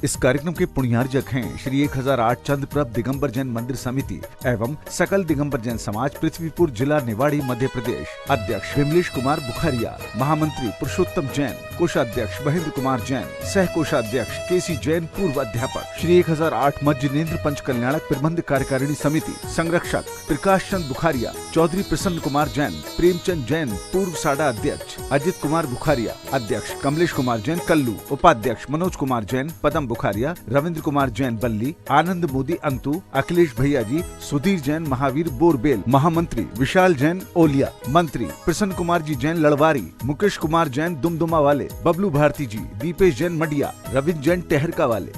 इस कार्यक्रम के पुण्यार्जक हैं श्री 1008 चंद्रप्रभ दिगंबर जैन मंदिर समिति एवं सकल दिगंबर जैन समाज पृथ्वीपुर जिला निवाड़ी मध्य प्रदेश। अध्यक्ष विमलेश कुमार बुखारिया, महामंत्री पुरुषोत्तम जैन, कोषाध्यक्ष महेंद्र कुमार जैन, सह कोषाध्यक्ष केसी जैन, पूर्व अध्यापक श्री 1008 मज्जनेन्द्र पंच कल्याणक प्रबंध कार्यकारिणी समिति, संरक्षक प्रकाश चंद बुखारिया, चौधरी प्रसन्न कुमार जैन, प्रेमचंद जैन, पूर्व साडा अध्यक्ष, अजित कुमार बुखारिया, अध्यक्ष कमलेश कुमार जैन कल्लू, उपाध्यक्ष मनोज कुमार जैन, पदम बुखारिया, रविंद्र कुमार जैन बल्ली, आनंद मोदी अंतु, अखिलेश भैया जी, सुधीर जैन महावीर बोरबेल, महामंत्री विशाल जैन ओलिया, मंत्री प्रसन्न कुमार जी जैन लड़वारी, मुकेश कुमार जैन दुमदुमा वाले, बबलू भारती जी, दीपेश जैन मडिया, रविंद्र जैन टहरका वाले।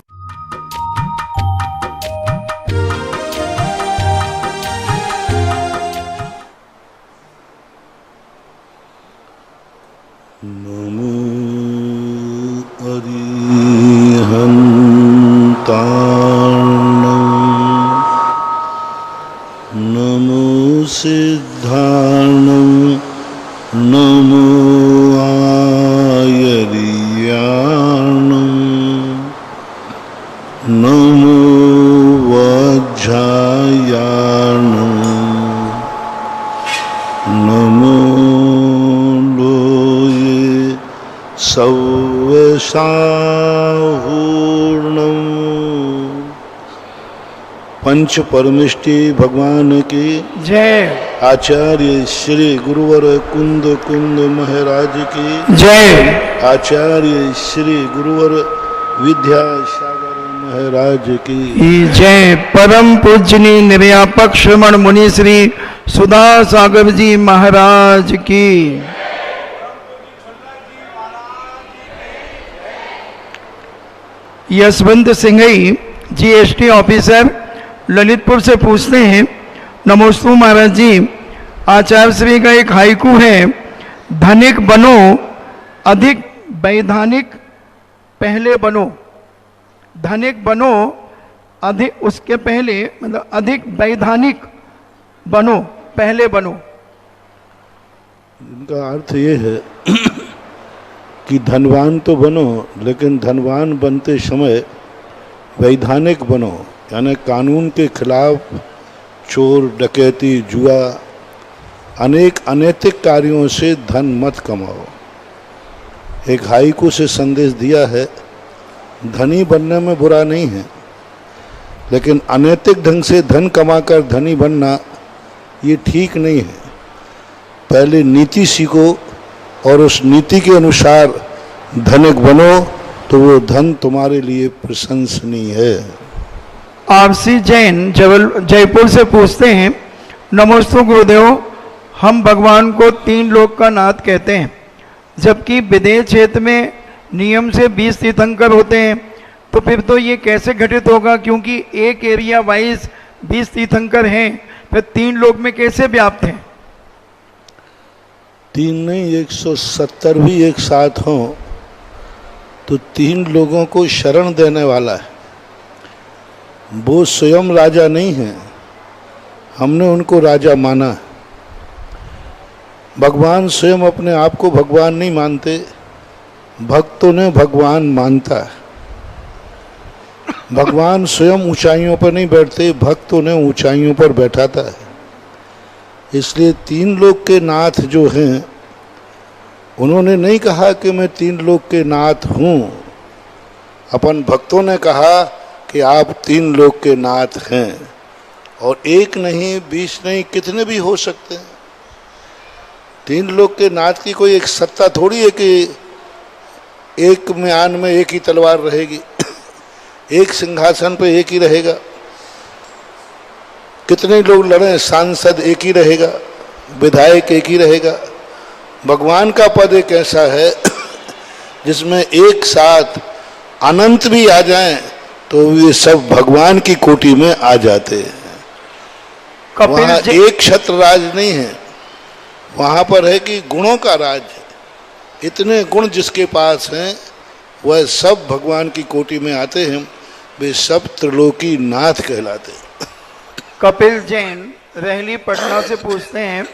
नमो सिद्धार्णं नमो आयर्याणं नमो वज्रायाणं नमो लोये सव्यसाहूर्णं। पंच परमिष्टि भगवान की जय। आचार्य श्री गुरुवर कुंद कुंद महाराज की जय। आचार्य श्री गुरुवर विद्यासागर महाराज की जय। परम पूजनी निर्यापक श्रमण मुनि श्री सुधा सागर जी महाराज की। यशवंत सिंघई जीएसटी ऑफिसर ललितपुर से पूछते हैं, नमोस्तु महाराज जी, आचार्य श्री का एक हाइकू है, धनिक बनो अधिक वैधानिक पहले बनो। धनिक बनो अधिक, उसके पहले मतलब अधिक वैधानिक बनो पहले बनो। इनका अर्थ ये है कि धनवान तो बनो, लेकिन धनवान बनते समय वैधानिक बनो, यानी कानून के खिलाफ चोर डकैती जुआ अनेक अनैतिक कार्यों से धन मत कमाओ। एक हाइकू से संदेश दिया है, धनी बनने में बुरा नहीं है, लेकिन अनैतिक ढंग से धन कमाकर धनी बनना ये ठीक नहीं है। पहले नीति सीखो और उस नीति के अनुसार धनिक बनो, तो वो धन तुम्हारे लिए प्रशंसनीय है। आरसी जैन जयपुर से पूछते हैं, नमोस्तु गुरुदेव, हम भगवान को 3 लोक का नाथ कहते हैं, जबकि विदेश क्षेत्र में नियम से 20 तीर्थंकर होते हैं, तो फिर तो ये कैसे घटित होगा, क्योंकि एक एरिया वाइज 20 तीर्थंकर हैं, फिर 3 लोक में कैसे व्याप्त हैं? 3 नहीं, 170 भी एक साथ हों तो 3 लोगों को शरण देने वाला है। वो स्वयं राजा नहीं है, हमने उनको राजा माना। भगवान स्वयं अपने आप को भगवान नहीं मानते, भक्तों ने भगवान मानता है। भगवान स्वयं ऊंचाइयों पर नहीं बैठते, भक्तों ने ऊंचाइयों पर बैठाता है। इसलिए 3 लोक के नाथ जो हैं, उन्होंने नहीं कहा कि मैं 3 लोक के नाथ हूँ, अपन भक्तों ने कहा कि आप 3 लोक के नाथ हैं। और एक नहीं, 20 नहीं, कितने भी हो सकते हैं। 3 लोक के नाथ की कोई एक सत्ता थोड़ी है कि एक म्यान में एक ही तलवार रहेगी, एक सिंहासन पे एक ही रहेगा। कितने लोग लड़े, सांसद एक ही रहेगा, विधायक एक ही रहेगा। भगवान का पद एक ऐसा है जिसमें एक साथ अनंत भी आ जाएं तो ये सब भगवान की कोटि में आ जाते हैं। वहाँ एक छत्र राज नहीं है, वहाँ पर है कि गुणों का राज है। इतने गुण जिसके पास हैं वह सब भगवान की कोटि में आते हैं, वे सब त्रिलोकी नाथ कहलाते हैं। कपिल जैन रहली पटना से पूछते हैं,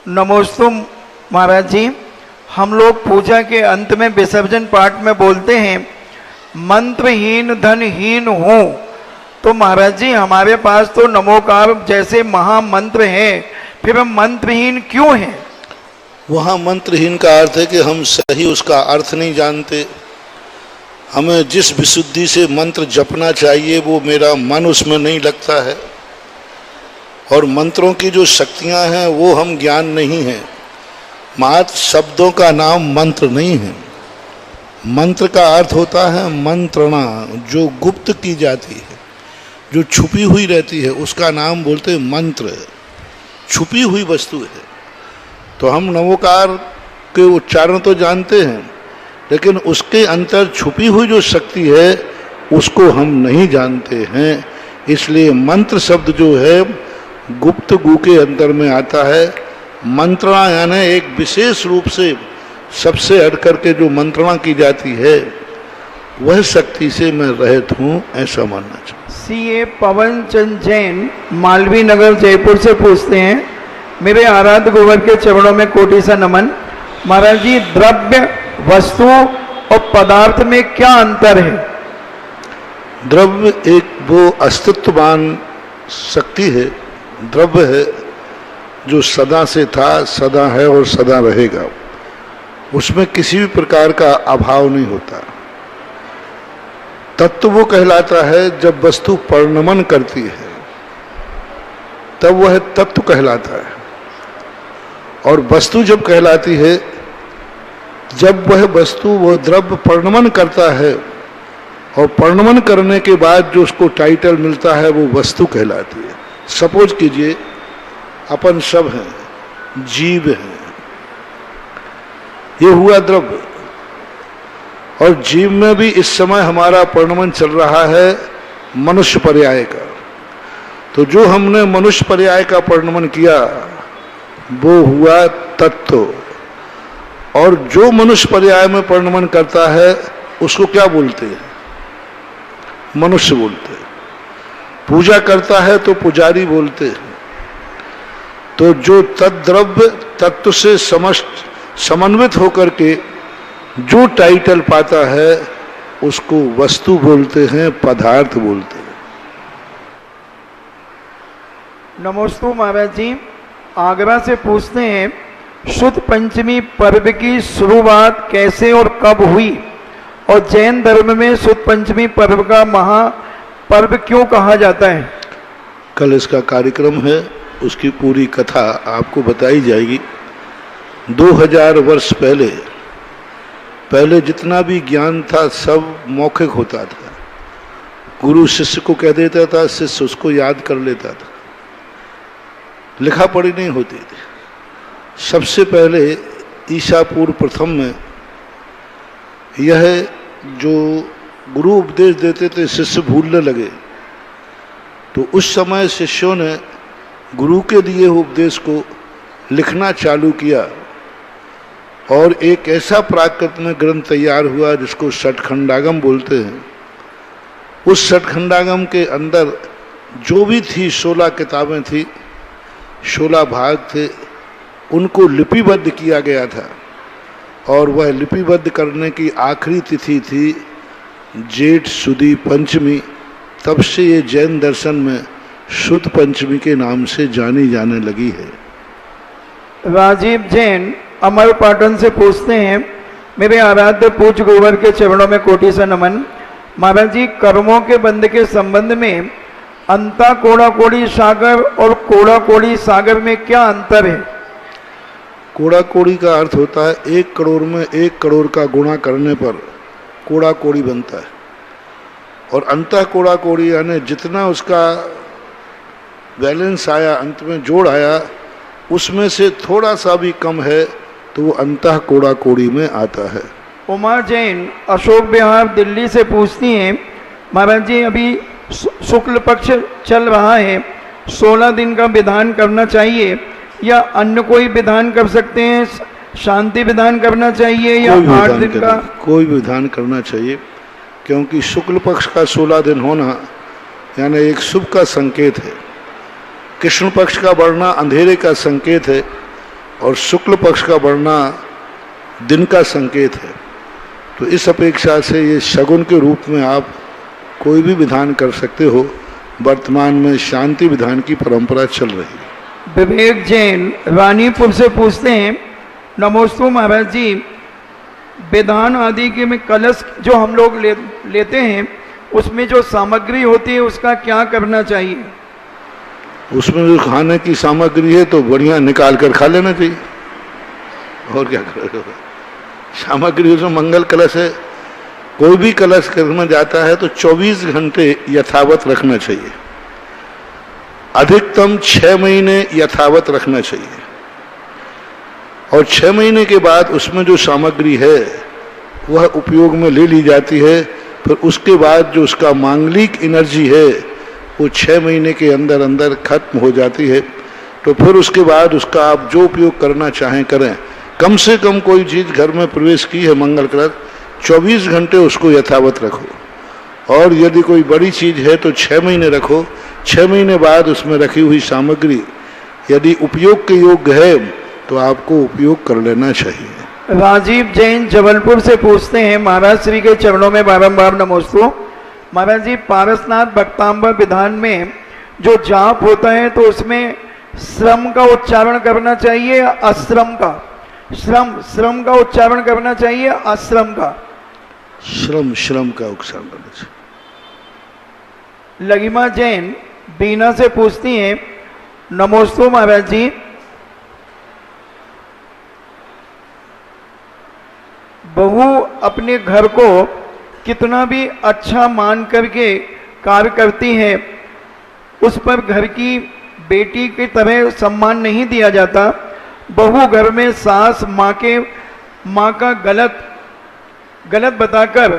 नमोस्तु महाराज जी, हम लोग पूजा के अंत में विसर्जन पाठ में बोलते हैं, मंत्रहीन धनहीन हूं। तो महाराज जी हमारे पास तो नमोकार जैसे महामंत्र है, फिर हम मंत्रहीन क्यों हैं? वहाँ मंत्रहीन का अर्थ है कि हम सही उसका अर्थ नहीं जानते। हमें जिस विशुद्धि से मंत्र जपना चाहिए वो मेरा मन उसमें नहीं लगता है, और मंत्रों की जो शक्तियाँ हैं वो हम ज्ञान नहीं है। मात्र शब्दों का नाम मंत्र नहीं है। मंत्र का अर्थ होता है मंत्रणा, जो गुप्त की जाती है, जो छुपी हुई रहती है, उसका नाम बोलते हैं मंत्र। छुपी हुई वस्तु है। तो हम नमोकार के उच्चारण तो जानते हैं, लेकिन उसके अंतर छुपी हुई जो शक्ति है उसको हम नहीं जानते हैं। इसलिए मंत्र शब्द जो है गुप्त गु के अंतर में आता है। मंत्रणा यानी एक विशेष रूप से सबसे हट करके जो मंत्रणा की जाती है वह शक्ति से मैं रहित हूँ, ऐसा मानना चाहिए। सीए पवन चंद जैन मालवीय नगर जयपुर से पूछते हैं, मेरे आराध्य गुरुवर के चरणों में कोटि सा नमन। महाराज जी द्रव्य वस्तु और पदार्थ में क्या अंतर है? द्रव्य एक वो अस्तित्ववान शक्ति है, द्रव्य है जो सदा से था, सदा है और सदा रहेगा। उसमें किसी भी प्रकार का अभाव नहीं होता। तत्व वो कहलाता है जब वस्तु परिणमन करती है तब वह तत्व कहलाता है, और वस्तु जब कहलाती है जब वह वस्तु वह द्रव्य परिणमन करता है, और परिणमन करने के बाद जो उसको टाइटल मिलता है वो वस्तु कहलाती है। सपोज कीजिए अपन सब हैं, जीव हैं, ये हुआ द्रव्य, और जीव में भी इस समय हमारा परिणमन चल रहा है मनुष्य पर्याय का। तो जो हमने मनुष्य पर्याय का परिणमन किया वो हुआ तत्व, और जो मनुष्य पर्याय में परिणमन करता है उसको क्या बोलते हैं? मनुष्य बोलते हैं। पूजा करता है तो पुजारी बोलते हैं। तो जो तद्द्रव्य तत्व से समन्वित होकर के जो टाइटल पाता है उसको वस्तु बोलते हैं, पदार्थ बोलते हैं। नमोस्तु महाराज जी आगरा से पूछते हैं, शुद्ध पंचमी पर्व की शुरुआत कैसे और कब हुई, और जैन धर्म में शुद्ध पंचमी पर्व का महापर्व क्यों कहा जाता है? कल इसका कार्यक्रम है, उसकी पूरी कथा आपको बताई जाएगी। 2000 वर्ष पहले जितना भी ज्ञान था सब मौखिक होता था। गुरु शिष्य को कह देता था, शिष्य उसको याद कर लेता था, लिखा पढ़ी नहीं होती थी। सबसे पहले ईसा पूर्व प्रथम में यह जो गुरु उपदेश देते थे शिष्य भूलने लगे, तो उस समय शिष्यों ने गुरु के दिए उपदेश को लिखना चालू किया, और एक ऐसा प्राकृत में ग्रंथ तैयार हुआ जिसको षटखंडागम बोलते हैं। उस षटखंडागम के अंदर जो भी थी 16 किताबें थी, 16 भाग थे, उनको लिपिबद्ध किया गया था, और वह लिपिबद्ध करने की आखिरी तिथि थी जेठ सुदी पंचमी। तब से ये जैन दर्शन में शुद्ध पंचमी के नाम से जानी जाने लगी है। राजीव जैन अमर पाटन से पूछते हैं, मेरे आराध्य पूज्य गुरुवर के चरणों में कोटि सा नमन। महाराज जी कर्मों के बंध के संबंध में अंता कोड़ा कोड़ी सागर और कोड़ा कोड़ी सागर में क्या अंतर है? कोड़ा कोड़ी का अर्थ होता है 1 करोड़ में 1 करोड़ का गुणा करने पर कोड़ा कोड़ी बनता है, और अंता कोड़ा कोड़ी यानी जितना उसका बैलेंस आया, अंत में जोड़ आया, उसमें से थोड़ा सा भी कम है तो वो अंतः कोड़ा कोड़ी में आता है। उमा जैन अशोक विहार दिल्ली से पूछती हैं, महाराज जी अभी शुक्ल पक्ष चल रहा है, 16 दिन का विधान करना चाहिए या अन्य कोई विधान कर सकते हैं? शांति विधान करना चाहिए या 8 दिन का? कोई विधान करना चाहिए, क्योंकि शुक्ल पक्ष का 16 दिन होना यानी एक शुभ का संकेत है। कृष्ण पक्ष का बढ़ना अंधेरे का संकेत है, और शुक्ल पक्ष का बढ़ना दिन का संकेत है। तो इस अपेक्षा से ये शगुन के रूप में आप कोई भी विधान कर सकते हो। वर्तमान में शांति विधान की परंपरा चल रही है। विवेक जैन रानीपुर से पूछते हैं, नमोस्तु महाराज जी, विधान आदि के में कलश जो हम लोग लेते हैं उसमें जो सामग्री होती है उसका क्या करना चाहिए? उसमें जो खाने की सामग्री है तो बढ़िया निकाल कर खा लेना चाहिए, और क्या करोगे। सामग्री उसमें मंगल कलश है, कोई भी कलश करना जाता है तो 24 घंटे यथावत रखना चाहिए, अधिकतम 6 महीने यथावत रखना चाहिए, और 6 महीने के बाद उसमें जो सामग्री है वह उपयोग में ले ली जाती है। फिर उसके बाद जो उसका मांगलिक एनर्जी है वो 6 महीने के अंदर अंदर खत्म हो जाती है। तो फिर उसके बाद उसका आप जो उपयोग करना चाहें करें। कम से कम कोई चीज़ घर में प्रवेश की है मंगल कलश, 24 घंटे उसको यथावत रखो, और यदि कोई बड़ी चीज़ है तो 6 महीने रखो। 6 महीने बाद उसमें रखी हुई सामग्री यदि उपयोग के योग्य है तो आपको उपयोग कर लेना चाहिए। राजीव जैन जबलपुर से पूछते हैं, महाराज श्री के चरणों में बारंबार नमोस्तु। महाराज जी, पारसनाथ भक्तांबर विधान में जो जाप होता है तो उसमें श्रम का उच्चारण करना चाहिए, अश्रम का? श्रम का उच्चारण करना चाहिए, अश्रम का? श्रम का उच्चारण करना चाहिए। लगिमा जैन बीना से पूछती हैं, नमोस्तु महाराज जी, बहू अपने घर को कितना भी अच्छा मान करके कार्य करती है, उस पर घर की बेटी की तरह सम्मान नहीं दिया जाता। बहू घर में सास माँ का गलत बताकर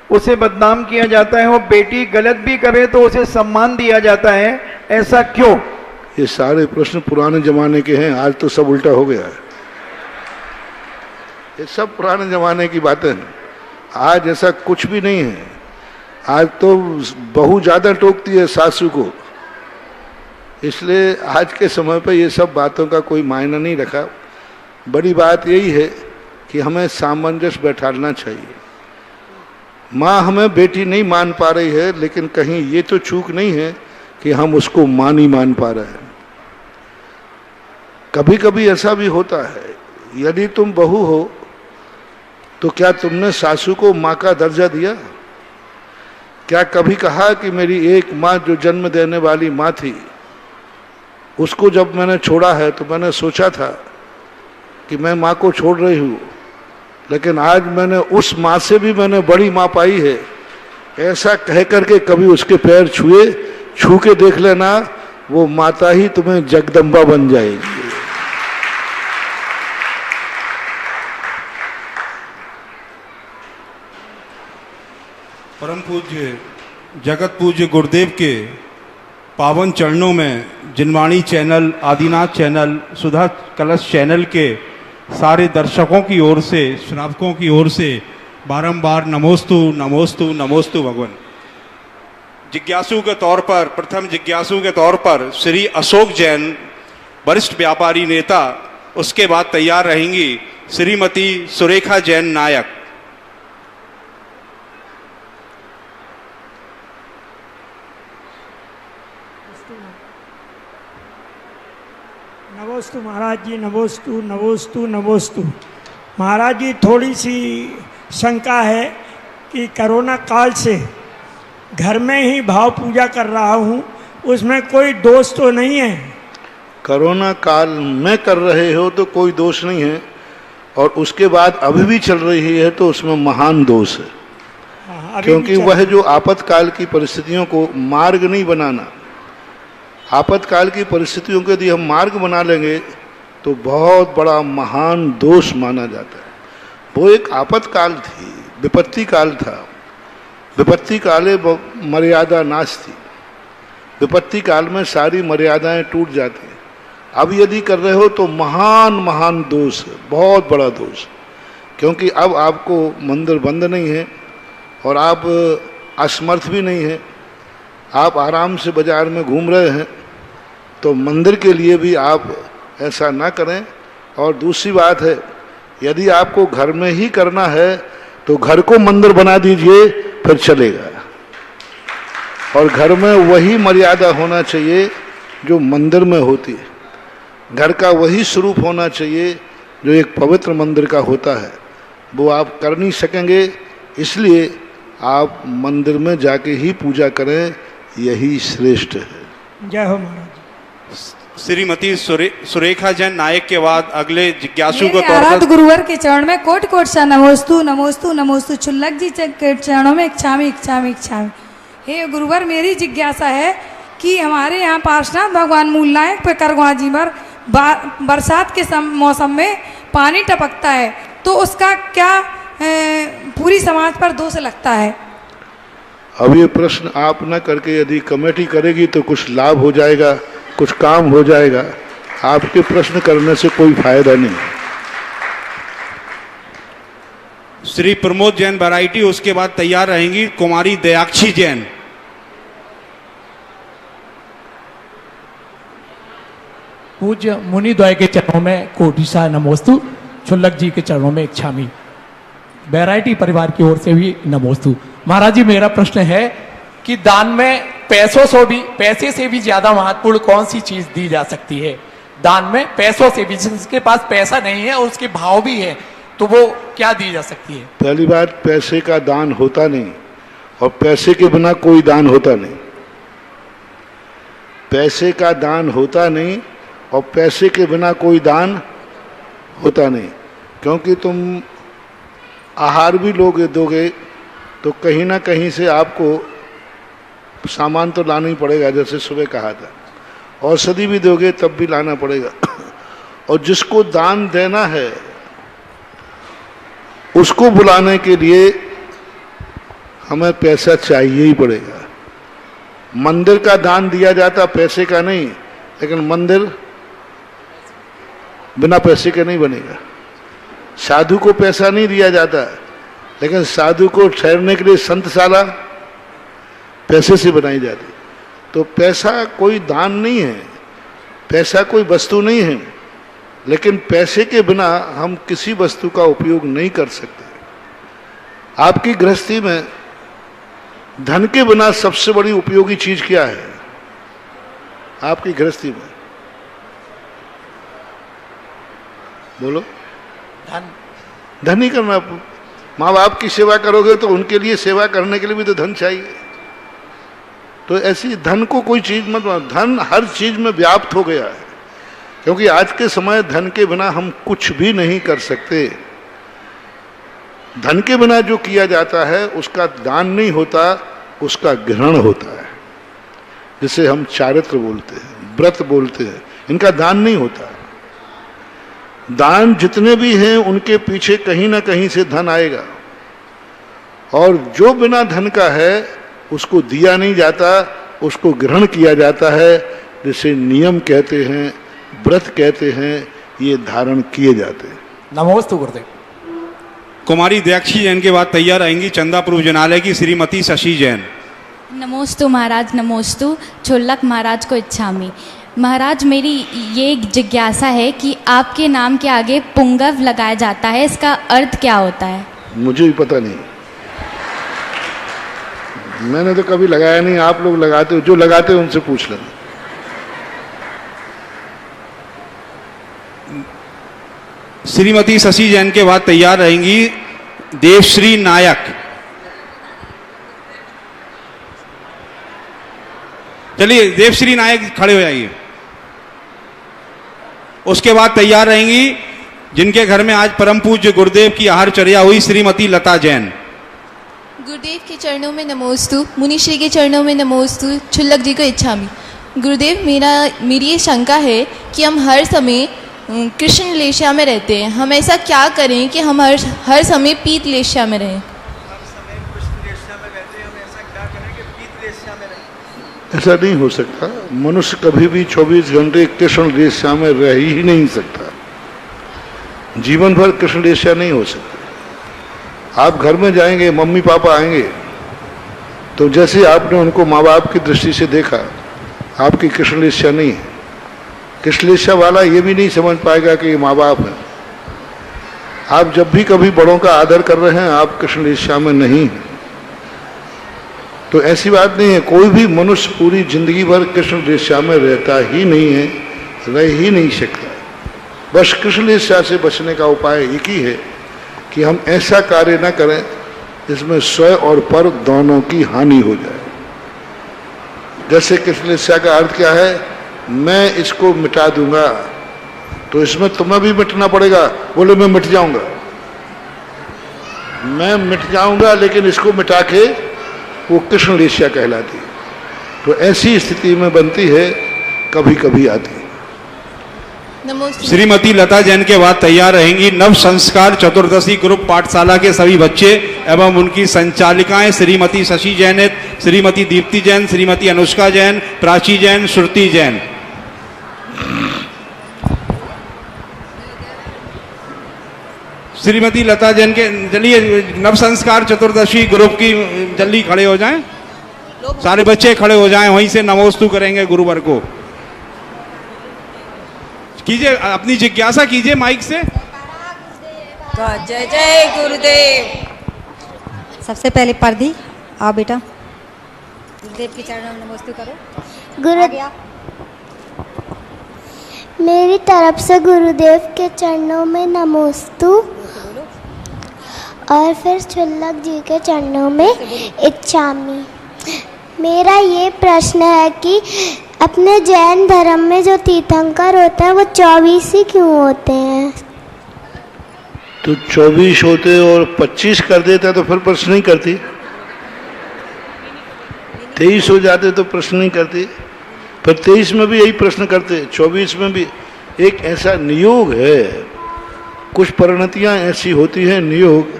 उसे बदनाम किया जाता है, और बेटी गलत भी करे तो उसे सम्मान दिया जाता है, ऐसा क्यों? ये सारे प्रश्न पुराने जमाने के हैं, आज तो सब उल्टा हो गया है। ये सब पुराने जमाने की बातें हैं, आज ऐसा कुछ भी नहीं है। आज तो बहू ज़्यादा टोकती है सासू को, इसलिए आज के समय पर ये सब बातों का कोई मायना नहीं रखा। बड़ी बात यही है कि हमें सामंजस्य बैठाना चाहिए। माँ हमें बेटी नहीं मान पा रही है, लेकिन कहीं ये तो चूक नहीं है कि हम उसको माँ नहीं मान पा रहे हैं। कभी कभी ऐसा भी होता है, यदि तुम बहू हो तो क्या तुमने सासू को माँ का दर्जा दिया? क्या कभी कहा कि मेरी एक माँ जो जन्म देने वाली माँ थी, उसको जब मैंने छोड़ा है तो मैंने सोचा था कि मैं माँ को छोड़ रही हूँ, लेकिन आज मैंने उस माँ से भी मैंने बड़ी माँ पाई है, ऐसा कह करके कभी उसके पैर छू के देख लेना, वो माता ही तुम्हें जगदम्बा बन जाएगी। परम पूज्य जगत पूज्य गुरुदेव के पावन चरणों में जिनवाणी चैनल, आदिनाथ चैनल, सुधा कलश चैनल के सारे दर्शकों की ओर से, श्रावकों की ओर से बारंबार नमोस्तु नमोस्तु नमोस्तु भगवान। जिज्ञासु के तौर पर, प्रथम जिज्ञासु के तौर पर श्री अशोक जैन, वरिष्ठ व्यापारी नेता, उसके बाद तैयार रहेंगी श्रीमती सुरेखा जैन नायक। नमोस्तु महाराज जी, नमोस्तु नमोस्तु नमोस्तु। महाराज जी, थोड़ी सी शंका है कि कोरोना काल से घर में ही भाव पूजा कर रहा हूँ, उसमें कोई दोष तो नहीं है? कोरोना काल में कर रहे हो तो कोई दोष नहीं है, और उसके बाद अभी भी चल रही है तो उसमें महान दोष है। क्योंकि वह जो आपातकाल की परिस्थितियों को मार्ग नहीं बनाना, आपातकाल की परिस्थितियों को यदि हम मार्ग बना लेंगे तो बहुत बड़ा महान दोष माना जाता है। वो एक आपातकाल थी, विपत्ति काल था। विपत्ति काले मर्यादा नाश थी। विपत्ति काल में सारी मर्यादाएं टूट जाती हैं। अब यदि कर रहे हो तो महान महान दोष है, बहुत बड़ा दोष। क्योंकि अब आपको मंदिर बंद नहीं है और आप असमर्थ भी नहीं है, आप आराम से बाजार में घूम रहे हैं, तो मंदिर के लिए भी आप ऐसा ना करें। और दूसरी बात है, यदि आपको घर में ही करना है तो घर को मंदिर बना दीजिए, फिर चलेगा। और घर में वही मर्यादा होना चाहिए जो मंदिर में होती है। घर का वही स्वरूप होना चाहिए जो एक पवित्र मंदिर का होता है। वो आप कर नहीं सकेंगे, इसलिए आप मंदिर में जाके ही पूजा करें, यही श्रेष्ठ है। जय हो महाराज। श्रीमती सुरेखा जैन नायक के बाद अगले जिज्ञासु को मेरे तौर आराध्य पर गुरुवर के चरण में कोट कोट सा नमोस्तु नमोस्तु नमोस्तु। छुल्लक जी के चरणों में इच्छामी इच्छामी इच्छामी। हे गुरुवर, मेरी जिज्ञासा है कि हमारे यहाँ पार्श्वनाथ भगवान मूल नायक पे करगवा जी पर बरसात के मौसम में पानी टपकता है, तो उसका क्या पूरी समाज पर दोष लगता है? अब ये प्रश्न आप न करके यदि कमेटी करेगी तो कुछ लाभ हो जाएगा, कुछ काम हो जाएगा। आपके प्रश्न करने से कोई फायदा नहीं। श्री प्रमोद जैन वैरायटी, उसके बाद तैयार रहेंगी कुमारी दयाक्षी जैन। पूज्य मुनिद्वय के चरणों में कोटिशा नमोस्तु। छुल्लक जी के चरणों में इच्छामी। वैरायटी परिवार की ओर से भी नमोस्तु। महाराज जी, मेरा प्रश्न है कि दान में पैसे से भी ज्यादा महत्वपूर्ण कौन सी चीज दी जा सकती है? दान में पैसों से भी, जिसके पास पैसा नहीं है और उसके भाव भी है, तो वो क्या दी जा सकती है? पहली बात, पैसे का दान होता नहीं और पैसे के बिना कोई दान होता नहीं। पैसे का दान होता नहीं और पैसे के बिना कोई दान होता नहीं। क्योंकि तुम आहार भी दोगे तो कहीं ना कहीं से आपको सामान तो लाना ही पड़ेगा, जैसे सुबह कहा था। औषधि भी दोगे तब भी लाना पड़ेगा। और जिसको दान देना है उसको बुलाने के लिए हमें पैसा चाहिए ही पड़ेगा। मंदिर का दान दिया जाता पैसे का नहीं, लेकिन मंदिर बिना पैसे के नहीं बनेगा। साधु को पैसा नहीं दिया जाता, लेकिन साधु को ठहरने के लिए संतशाला पैसे से बनाई जाती। तो पैसा कोई दान नहीं है, पैसा कोई वस्तु नहीं है, लेकिन पैसे के बिना हम किसी वस्तु का उपयोग नहीं कर सकते। आपकी गृहस्थी में धन के बिना सबसे बड़ी उपयोगी चीज क्या है? आपकी गृहस्थी में बोलो। धन ही करना। माँ बाप की सेवा करोगे तो उनके लिए सेवा करने के लिए भी तो धन चाहिए। तो ऐसी धन को कोई चीज मत, धन हर चीज में व्याप्त हो गया है। क्योंकि आज के समय धन के बिना हम कुछ भी नहीं कर सकते। धन के बिना जो किया जाता है उसका दान नहीं होता, उसका ग्रहण होता है। जिसे हम चारित्र बोलते हैं, व्रत बोलते हैं, इनका दान नहीं होता। दान जितने भी हैं उनके पीछे कहीं ना कहीं से धन आएगा, और जो बिना धन का है उसको दिया नहीं जाता, उसको ग्रहण किया जाता है। जिसे नियम कहते हैं, व्रत कहते हैं, ये धारण किए जाते हैं। नमोस्तु गुरुदेव। कुमारी दयाक्षी जैन के बाद तैयार रहेंगी चंदापुर जनालय की श्रीमती शशि जैन। नमोस्तु महाराज, नमोस्तु। छुल्लक महाराज को इच्छामी। महाराज, मेरी ये जिज्ञासा है कि आपके नाम के आगे पुंगव लगाया जाता है, इसका अर्थ क्या होता है? मुझे भी पता नहीं, मैंने तो कभी लगाया नहीं। आप लोग लगाते हो, जो लगाते हो उनसे पूछ लेना। श्रीमती शशि जैन के बाद तैयार रहेंगी देवश्री नायक। चलिए देवश्री नायक खड़े हो जाइए। उसके बाद तैयार रहेंगी जिनके घर में आज परम पूज्य गुरुदेव की आहारचर्या हुई, श्रीमती लता जैन। गुरुदेव के चरणों में नमोस्तु, मुनिश्री के चरणों में नमोस्तु, छुल्लक जी को इच्छामी। गुरुदेव, मेरी ये शंका है कि हम हर समय कृष्ण लेशिया में रहते हैं। हम ऐसा क्या करें कि हम हर समय पीत लेशिया में रहें? ऐसा नहीं हो सकता। मनुष्य कभी भी 24 घंटे कृष्ण लेशिया में रह ही नहीं सकता। जीवन भर कृष्ण लेशिया नहीं हो सकता। आप घर में जाएंगे, मम्मी पापा आएंगे, तो जैसे आपने उनको माँ बाप की दृष्टि से देखा, आपकी कृष्ण लेशिया नहीं है। कृष्ण लेशिया वाला ये भी नहीं समझ पाएगा कि ये माँ बाप है। आप जब भी कभी बड़ों का आदर कर रहे हैं, आप कृष्ण ईर्ष्या में नहीं हैं। तो ऐसी बात नहीं है, कोई भी मनुष्य पूरी जिंदगी भर कृष्ण ईर्ष्या में रहता ही नहीं है, रह ही नहीं सकता। बस कृष्ण ईर्ष्या से बचने का उपाय एक ही है कि हम ऐसा कार्य न करें जिसमें स्व और पर दोनों की हानि हो जाए। जैसे कृष्ण ईर्ष्या का अर्थ क्या है? मैं इसको मिटा दूंगा, तो इसमें तुम्हें भी मिटना पड़ेगा। बोले मैं मिट जाऊंगा, मैं मिट जाऊंगा, लेकिन इसको मिटा के वो कृष्ण ईर्ष्या कहलाती है। तो ऐसी स्थिति में बनती है, कभी कभी आती है। श्रीमती लता जैन के बाद तैयार रहेंगी नव संस्कार चतुर्दशी ग्रुप पाठशाला के सभी बच्चे एवं उनकी संचालिकाएं श्रीमती शशि जैन, श्रीमती दीप्ति जैन, श्रीमती अनुष्का जैन, प्राची जैन, श्रुति जैन। श्रीमती लता जैन के चलिए नव संस्कार चतुर्दशी ग्रुप की जल्दी खड़े हो जाएं, सारे बच्चे खड़े हो जाएं, वहीं से नमोस्तु करेंगे गुरुवर को। कीजिए, अपनी जिज्ञासा कीजिए माइक से। जय जय गुरुदेव। सबसे पहले पर्दी आओ बेटा, गुरुदेव के चरणों में नमोस्तु करो। गुरु मेरी तरफ से गुरुदेव के चरणों में नमोस्तु, और फिर छुल्लक जी के चरणों में इच्छामी। मेरा ये प्रश्न है कि अपने जैन धर्म में जो तीर्थंकर होते हैं वो 24 ही क्यों होते हैं? तो 24 होते और 25 कर देता तो फिर प्रश्न नहीं करती, 23 हो जाते तो प्रश्न नहीं करती, फिर 23 में भी यही प्रश्न करते, 24 में भी। एक ऐसा नियोग है, कुछ परिणतियां ऐसी होती हैं नियोग।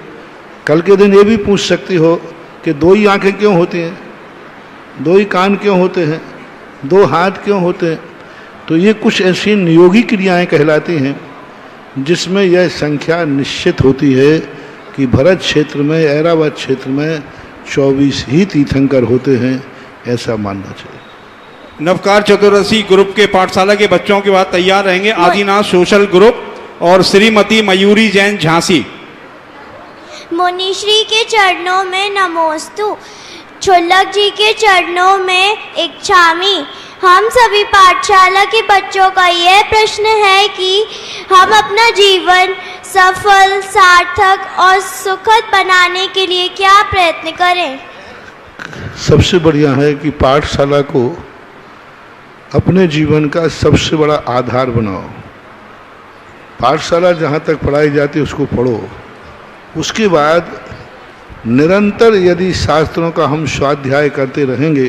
कल के दिन ये भी पूछ सकती हो कि 2 ही आंखें क्यों होती हैं, 2 ही कान क्यों होते हैं, 2 हाथ क्यों होते हैं? तो ये कुछ ऐसी नियोगी क्रियाएं कहलाती हैं जिसमें यह संख्या निश्चित होती है कि भरत क्षेत्र में, ऐरावत क्षेत्र में 24 ही तीर्थंकर होते हैं, ऐसा मानना चाहिए। नवकार चतुर्दशी ग्रुप के पाठशाला के बच्चों के बाद तैयार रहेंगे आदिनाथ सोशल ग्रुप और श्रीमती मयूरी जैन झांसी। मुनिश्री के चरणों में नमोस्तु, छुल्लक जी के चरणों में इच्छामी। हम सभी पाठशाला के बच्चों का यह प्रश्न है कि हम अपना जीवन सफल, सार्थक और सुखद बनाने के लिए क्या प्रयत्न करें? सबसे बढ़िया है कि पाठशाला को अपने जीवन का सबसे बड़ा आधार बनाओ। पाठशाला जहाँ तक पढ़ाई जाती है उसको पढ़ो, उसके बाद निरंतर यदि शास्त्रों का हम स्वाध्याय करते रहेंगे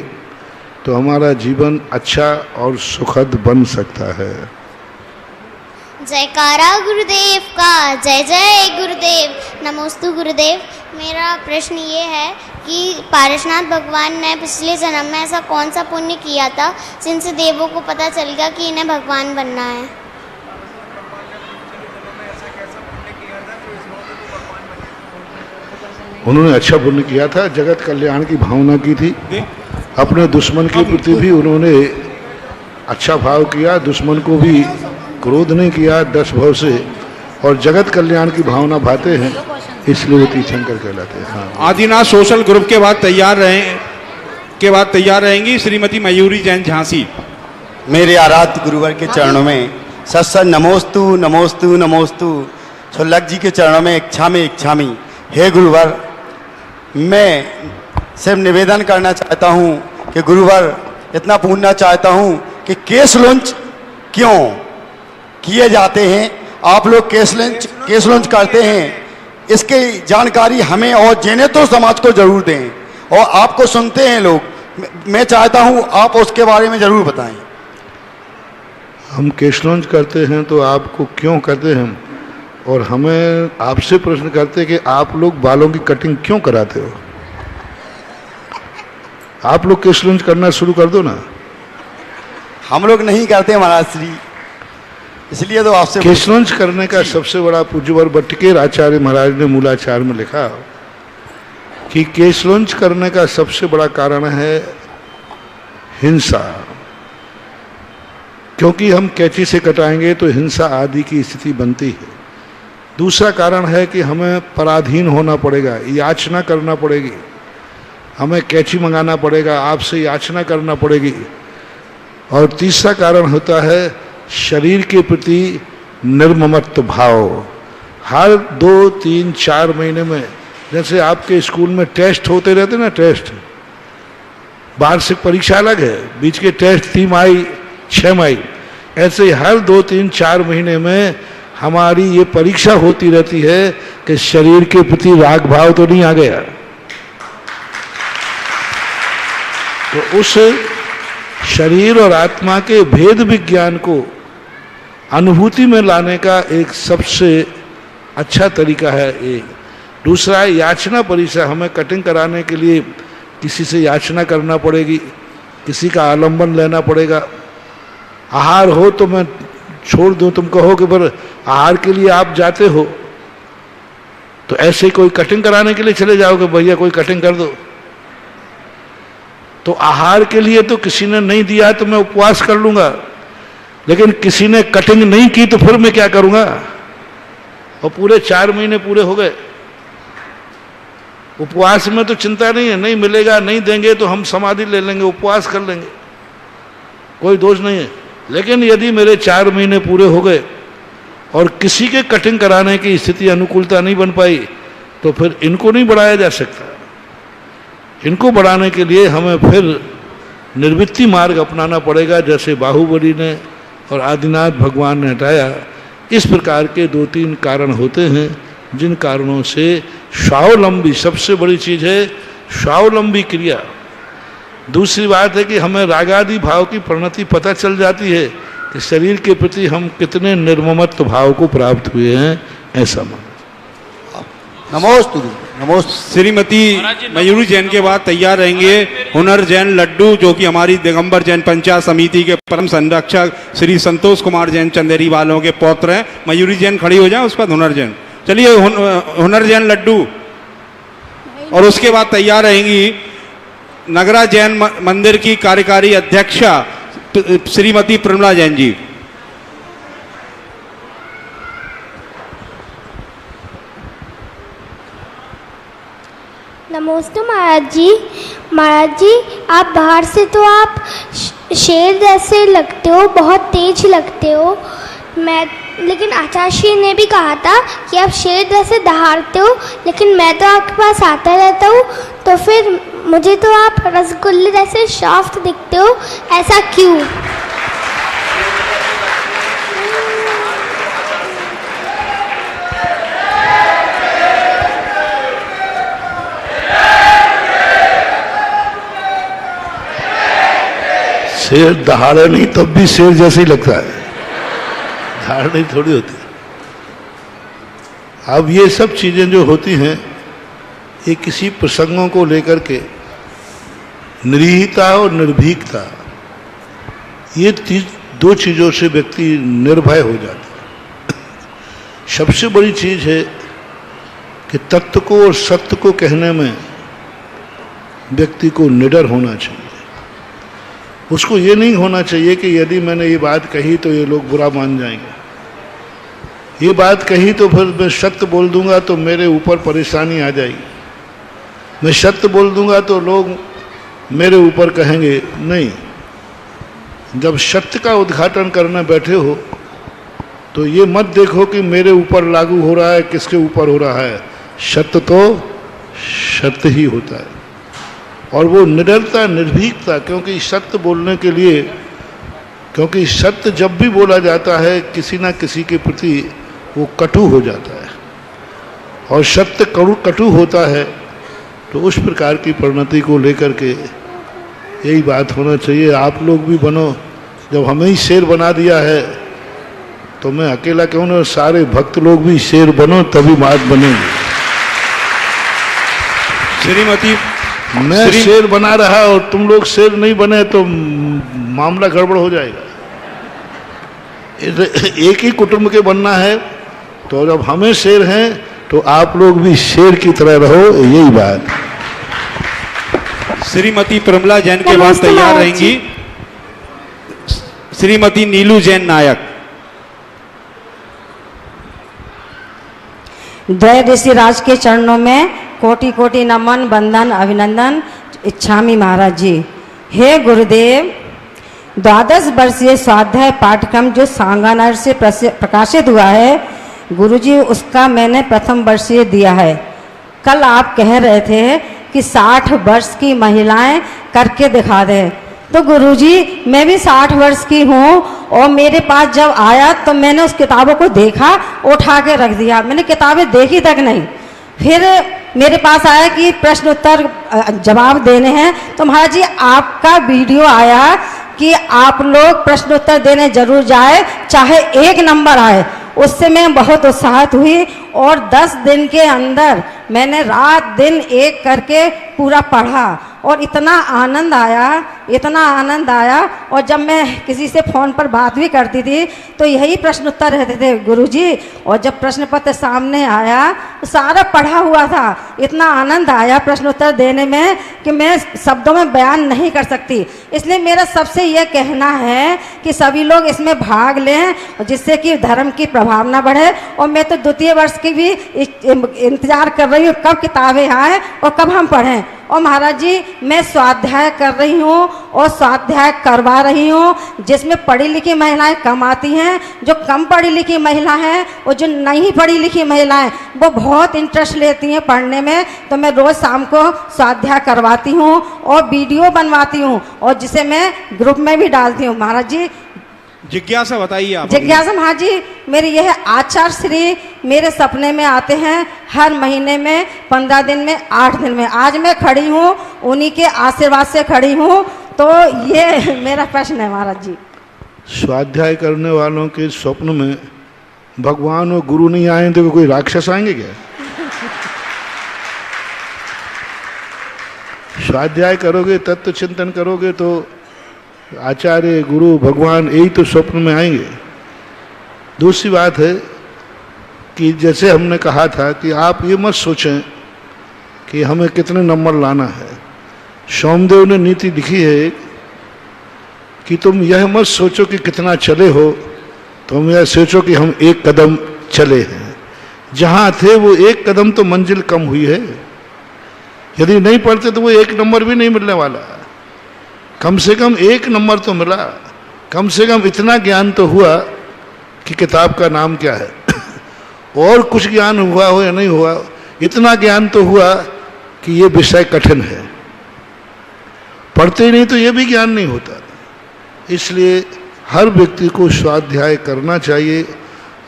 तो हमारा जीवन अच्छा और सुखद बन सकता है। जयकारा गुरुदेव का, जय जय गुरुदेव। नमोस्तु गुरुदेव। मेरा प्रश्न ये है कि पारसनाथ भगवान ने पिछले जन्म में ऐसा कौन सा पुण्य किया था जिनसे देवों को पता चल गया कि इन्हें भगवान बनना है? उन्होंने अच्छा पुण्य किया था, जगत कल्याण की भावना की थी। अपने दुश्मन के प्रति भी उन्होंने अच्छा भाव किया, दुश्मन को भी क्रोध नहीं किया, 10 भाव से, और जगत कल्याण की भावना भाते हैं, इसलिए वो तीर्थंकर कहलाते हैं। हाँ। आदिनाथ सोशल ग्रुप के बाद तैयार रहेंगी श्रीमती मयूरी जैन झांसी। मेरे आराध्य गुरुवर के चरणों में सत्सत नमोस्तु नमोस्तु नमोस्तु। छुल्लक जी के चरणों में इच्छामी इच्छामी। हे गुरुवर, मैं सिर्फ निवेदन करना चाहता हूँ कि गुरुवर, इतना पूछना चाहता हूँ कि केस लॉन्च क्यों किए जाते हैं? आप लोग केस लॉन्च करते हैं, इसकी जानकारी हमें और जेनेतो समाज को जरूर दें, और आपको सुनते हैं लोग। मैं चाहता हूँ आप उसके बारे में जरूर बताएं। हम केस लॉन्च करते हैं तो आपको क्यों करते हैं, और हमें आपसे प्रश्न करते कि आप लोग बालों की कटिंग क्यों कराते हो? आप लोग केस लॉन्च करना शुरू कर दो ना। हम लोग नहीं करते महाराज श्री, इसलिए तो आपसे केस लॉन्च करने का सबसे बड़ा पूज्यवर बट्टिकेर आचार्य महाराज ने मूलाचार में लिखा कि केस लॉन्च करने का सबसे बड़ा कारण है हिंसा, क्योंकि हम कैंची से कटाएंगे तो हिंसा आदि की स्थिति बनती है। दूसरा कारण है कि हमें पराधीन होना पड़ेगा, याचना करना पड़ेगी, हमें कैंची मंगाना पड़ेगा, आपसे याचना करना पड़ेगी। और तीसरा कारण होता है शरीर के प्रति निर्ममत्व भाव। हर 2, 3, 4 महीने में, जैसे आपके स्कूल में टेस्ट होते रहते ना, टेस्ट, वार्षिक परीक्षा अलग है, बीच के टेस्ट 3 माही 6 माही, ऐसे ही हर 2, 3, 4 महीने में हमारी ये परीक्षा होती रहती है कि शरीर के प्रति राग भाव तो नहीं आ गया। तो उस शरीर और आत्मा के भेद विज्ञान को अनुभूति में लाने का एक सबसे अच्छा तरीका है एक। दूसरा, याचना परीक्षा, हमें कटिंग कराने के लिए किसी से याचना करना पड़ेगी, किसी का आलंबन लेना पड़ेगा। आहार हो तो मैं छोड़ दूं, तुम कहो कि पर आहार के लिए आप जाते हो, तो ऐसे ही कोई कटिंग कराने के लिए चले जाओगे, भैया कोई कटिंग कर दो। तो आहार के लिए तो किसी ने नहीं दिया तो मैं उपवास कर लूंगा, लेकिन किसी ने कटिंग नहीं की तो फिर मैं क्या करूंगा? और पूरे 4 महीने पूरे हो गए। उपवास में तो चिंता नहीं है, नहीं मिलेगा, नहीं देंगे तो हम समाधि ले लेंगे, उपवास कर लेंगे, कोई दोष नहीं है। लेकिन यदि मेरे 4 महीने पूरे हो गए और किसी के कटिंग कराने की स्थिति अनुकूलता नहीं बन पाई, तो फिर इनको नहीं बढ़ाया जा सकता। इनको बढ़ाने के लिए हमें फिर निर्वृत्ति मार्ग अपनाना पड़ेगा, जैसे बाहुबली ने और आदिनाथ भगवान ने हटाया। इस प्रकार के 2-3 कारण होते हैं जिन कारणों से स्वावलंबी, सबसे बड़ी चीज है स्वावलंबी क्रिया। दूसरी बात है कि हमें रागादि भाव की परिणति पता चल जाती है कि शरीर के प्रति हम कितने निर्ममत्व भाव को प्राप्त हुए हैं, ऐसा मान। नमोस्तु। श्रीमती मयूरी जैन के बाद तैयार रहेंगे हुनर जैन लड्डू, जो कि हमारी दिगंबर जैन पंचायत समिति के परम संरक्षक श्री संतोष कुमार जैन चंदेरी वालों के पौत्र हैं। मयूरी जैन खड़ी हो जाए, उसके बाद हुनर जैन। चलिए हुनर जैन लड्डू, और उसके बाद तैयार रहेंगी नगरा जैन मंदिर की कार्यकारी अध्यक्षा श्रीमती प्रमला जैन जी। नमस्ते महाराज जी। महाराज जी, आप बाहर से तो आप शेर जैसे लगते हो, बहुत तेज लगते हो। लेकिन आचार्य श्री ने भी कहा था कि आप शेर जैसे दहाड़ते हो, लेकिन मैं तो आपके पास आता रहता हूँ, तो फिर मुझे तो आप रसगुल्ले जैसे सॉफ्ट दिखते हो, ऐसा क्यों? शेर दहाड़े नहीं तब भी शेर जैसे ही लगता है, दहाड़ नहीं थोड़ी होती। अब ये सब चीजें जो होती हैं, ये किसी प्रसंगों को लेकर के निरीहता और निर्भीकता, ये 2 चीजों से व्यक्ति निर्भय हो जाता है। सबसे बड़ी चीज है कि तत्व को और सत्य को कहने में व्यक्ति को निडर होना चाहिए। उसको ये नहीं होना चाहिए कि यदि मैंने ये बात कही तो ये लोग बुरा मान जाएंगे, ये बात कही तो फिर मैं सत्य बोल दूंगा तो मेरे ऊपर परेशानी आ जाएगी, मैं सत्य बोल दूंगा तो लोग मेरे ऊपर कहेंगे। नहीं, जब सत्य का उद्घाटन करने बैठे हो तो ये मत देखो कि मेरे ऊपर लागू हो रहा है, किसके ऊपर हो रहा है। सत्य तो सत्य ही होता है, और वो निडरता, निर्भीकता, क्योंकि सत्य बोलने के लिए, क्योंकि सत्य जब भी बोला जाता है किसी ना किसी के प्रति वो कटु हो जाता है, और सत्य कटु होता है, तो उस प्रकार की परिणति को लेकर के यही बात होना चाहिए। आप लोग भी बनो, जब हमें ही शेर बना दिया है तो मैं अकेला क्यों ना, सारे भक्त लोग भी शेर बनो, तभी बात बनेगी। श्रीमती मैं शेर बना रहा और तुम लोग शेर नहीं बने तो मामला गड़बड़ हो जाएगा। एक ही कुटुंब के बनना है, तो जब हमें शेर हैं तो आप लोग भी शेर की तरह रहो, यही बात। श्रीमती प्रमला जैन के बाद तैयार रहेंगी श्रीमती नीलू जैन नायक। द्वय ऋषिराज के चरणों में कोटि कोटि नमन बंदन अभिनंदन इच्छामि महाराज जी। हे गुरुदेव, 12 वर्षीय स्वाध्याय पाठ्यक्रम जो सांगानेर से प्रकाशित हुआ है गुरुजी, उसका मैंने प्रथम वर्षीय दिया है। कल आप कह रहे थे कि 60 वर्ष की महिलाएं करके दिखा दें, तो गुरुजी मैं भी 60 वर्ष की हूँ और मेरे पास जब आया तो मैंने उस किताबों को देखा, उठा के रख दिया, मैंने किताबें देखी तक नहीं। फिर मेरे पास आया कि प्रश्न उत्तर जवाब देने हैं, तो महाराज जी आपका वीडियो आया कि आप लोग प्रश्न उत्तर देने जरूर जाए, चाहे 1 नंबर आए। उससे मैं बहुत उत्साहित हुई और 10 दिन के अंदर मैंने रात दिन एक करके पूरा पढ़ा और इतना आनंद आया। और जब मैं किसी से फ़ोन पर बात भी करती थी तो यही प्रश्न उत्तर रहते थे गुरुजी, और जब प्रश्न पत्र सामने आया तो सारा पढ़ा हुआ था। इतना आनंद आया प्रश्न उत्तर देने में कि मैं शब्दों में बयान नहीं कर सकती। इसलिए मेरा सबसे यह कहना है कि सभी लोग इसमें भाग लें, जिससे कि धर्म की प्रभावना बढ़े। और मैं तो द्वितीय वर्ष की भी इंतजार कर रही हूँ कब किताबें आए और कब हम पढ़ें। और महाराज जी मैं स्वाध्याय कर रही हूँ और स्वाध्याय करवा रही हूँ, जिसमें पढ़ी लिखी महिलाएं कम आती हैं। जो कम पढ़ी लिखी महिला हैं और जो नहीं पढ़ी लिखी महिलाएं वो बहुत इंटरेस्ट लेती हैं पढ़ने में। तो मैं रोज़ शाम को स्वाध्याय करवाती हूँ और वीडियो बनवाती हूँ और जिसे मैं ग्रुप में भी डालती हूँ। महाराज जी जिज्ञासा बताइए आप। जिज्ञासा महाराज जी मेरी यह आचार्य श्री मेरे सपने में आते हैं हर महीने में, 15 दिन में, 8 दिन में। आज मैं खड़ी हूँ उन्हीं के आशीर्वाद से खड़ी हूँ। तो ये मेरा प्रश्न है महाराज जी। स्वाध्याय करने वालों के स्वप्न में भगवान और गुरु नहीं आए तो कोई राक्षस आएंगे क्या? स्वाध्याय करोगे, तत्व चिंतन करोगे तो आचार्य गुरु भगवान यही तो स्वप्न में आएंगे। दूसरी बात है कि जैसे हमने कहा था कि आप ये मत सोचें कि हमें कितने नंबर लाना है। सोमदेव ने नीति लिखी है कि तुम यह मत सोचो कि कितना चले हो, तुम यह सोचो कि हम 1 कदम चले हैं। जहाँ थे वो 1 कदम तो मंजिल कम हुई है। यदि नहीं पढ़ते तो वो 1 नंबर भी नहीं मिलने वाला। कम से कम 1 नंबर तो मिला, कम से कम इतना ज्ञान तो हुआ कि किताब का नाम क्या है। और कुछ ज्ञान हुआ हो या नहीं हुआ, इतना ज्ञान तो हुआ कि ये विषय कठिन है। पढ़ते ही नहीं तो ये भी ज्ञान नहीं होता। इसलिए हर व्यक्ति को स्वाध्याय करना चाहिए।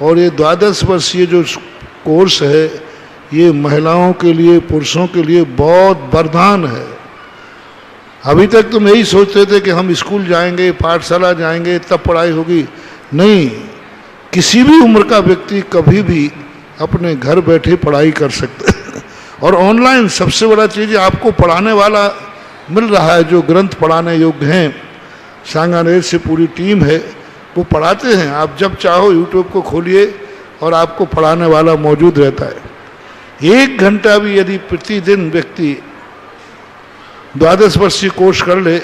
और ये 12 वर्षीय जो कोर्स है ये महिलाओं के लिए, पुरुषों के लिए बहुत वरदान है। अभी तक तुम यही सोचते थे कि हम स्कूल जाएंगे, पाठशाला जाएंगे, तब पढ़ाई होगी। नहीं, किसी भी उम्र का व्यक्ति कभी भी अपने घर बैठे पढ़ाई कर सकता है। और ऑनलाइन सबसे बड़ा चीज़, आपको पढ़ाने वाला मिल रहा है, जो ग्रंथ पढ़ाने योग्य हैं। सांगानेर से पूरी टीम है, वो पढ़ाते हैं। आप जब चाहो यूट्यूब को खोलिए और आपको पढ़ाने वाला मौजूद रहता है। 1 घंटा भी यदि प्रतिदिन व्यक्ति 12 वर्षीय कोर्स कर ले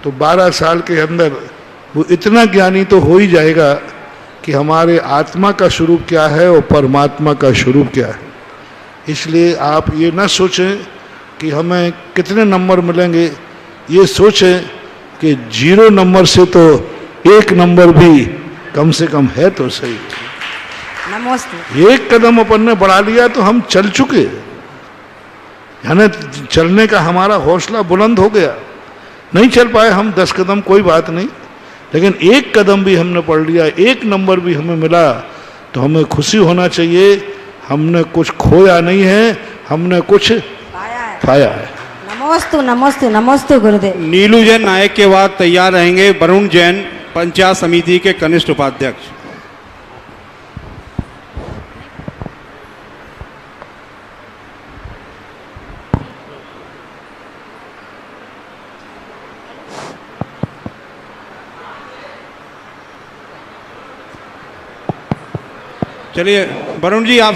तो 12 साल के अंदर वो इतना ज्ञानी तो हो ही जाएगा कि हमारे आत्मा का स्वरूप क्या है और परमात्मा का स्वरूप क्या है। इसलिए आप ये ना सोचें कि हमें कितने नंबर मिलेंगे, ये सोचें कि 0 नंबर से तो 1 नंबर भी कम से कम है तो सही। नमस्ते। 1 कदम अपन ने बढ़ा लिया तो हम चल चुके, यानी चलने का हमारा हौसला बुलंद हो गया। नहीं चल पाए हम 10 कदम, कोई बात नहीं, लेकिन 1 कदम भी हमने पढ़ लिया, 1 नंबर भी हमें मिला तो हमें खुशी होना चाहिए। हमने कुछ खोया नहीं है, हमने कुछ पाया है। नमोस्तु नमोस्तु नमोस्तु गुरुदेव। नीलू जैन नायक के बाद तैयार रहेंगे वरुण जैन, पंचायत समिति के कनिष्ठ उपाध्यक्ष। चलिए वरुण जी आप।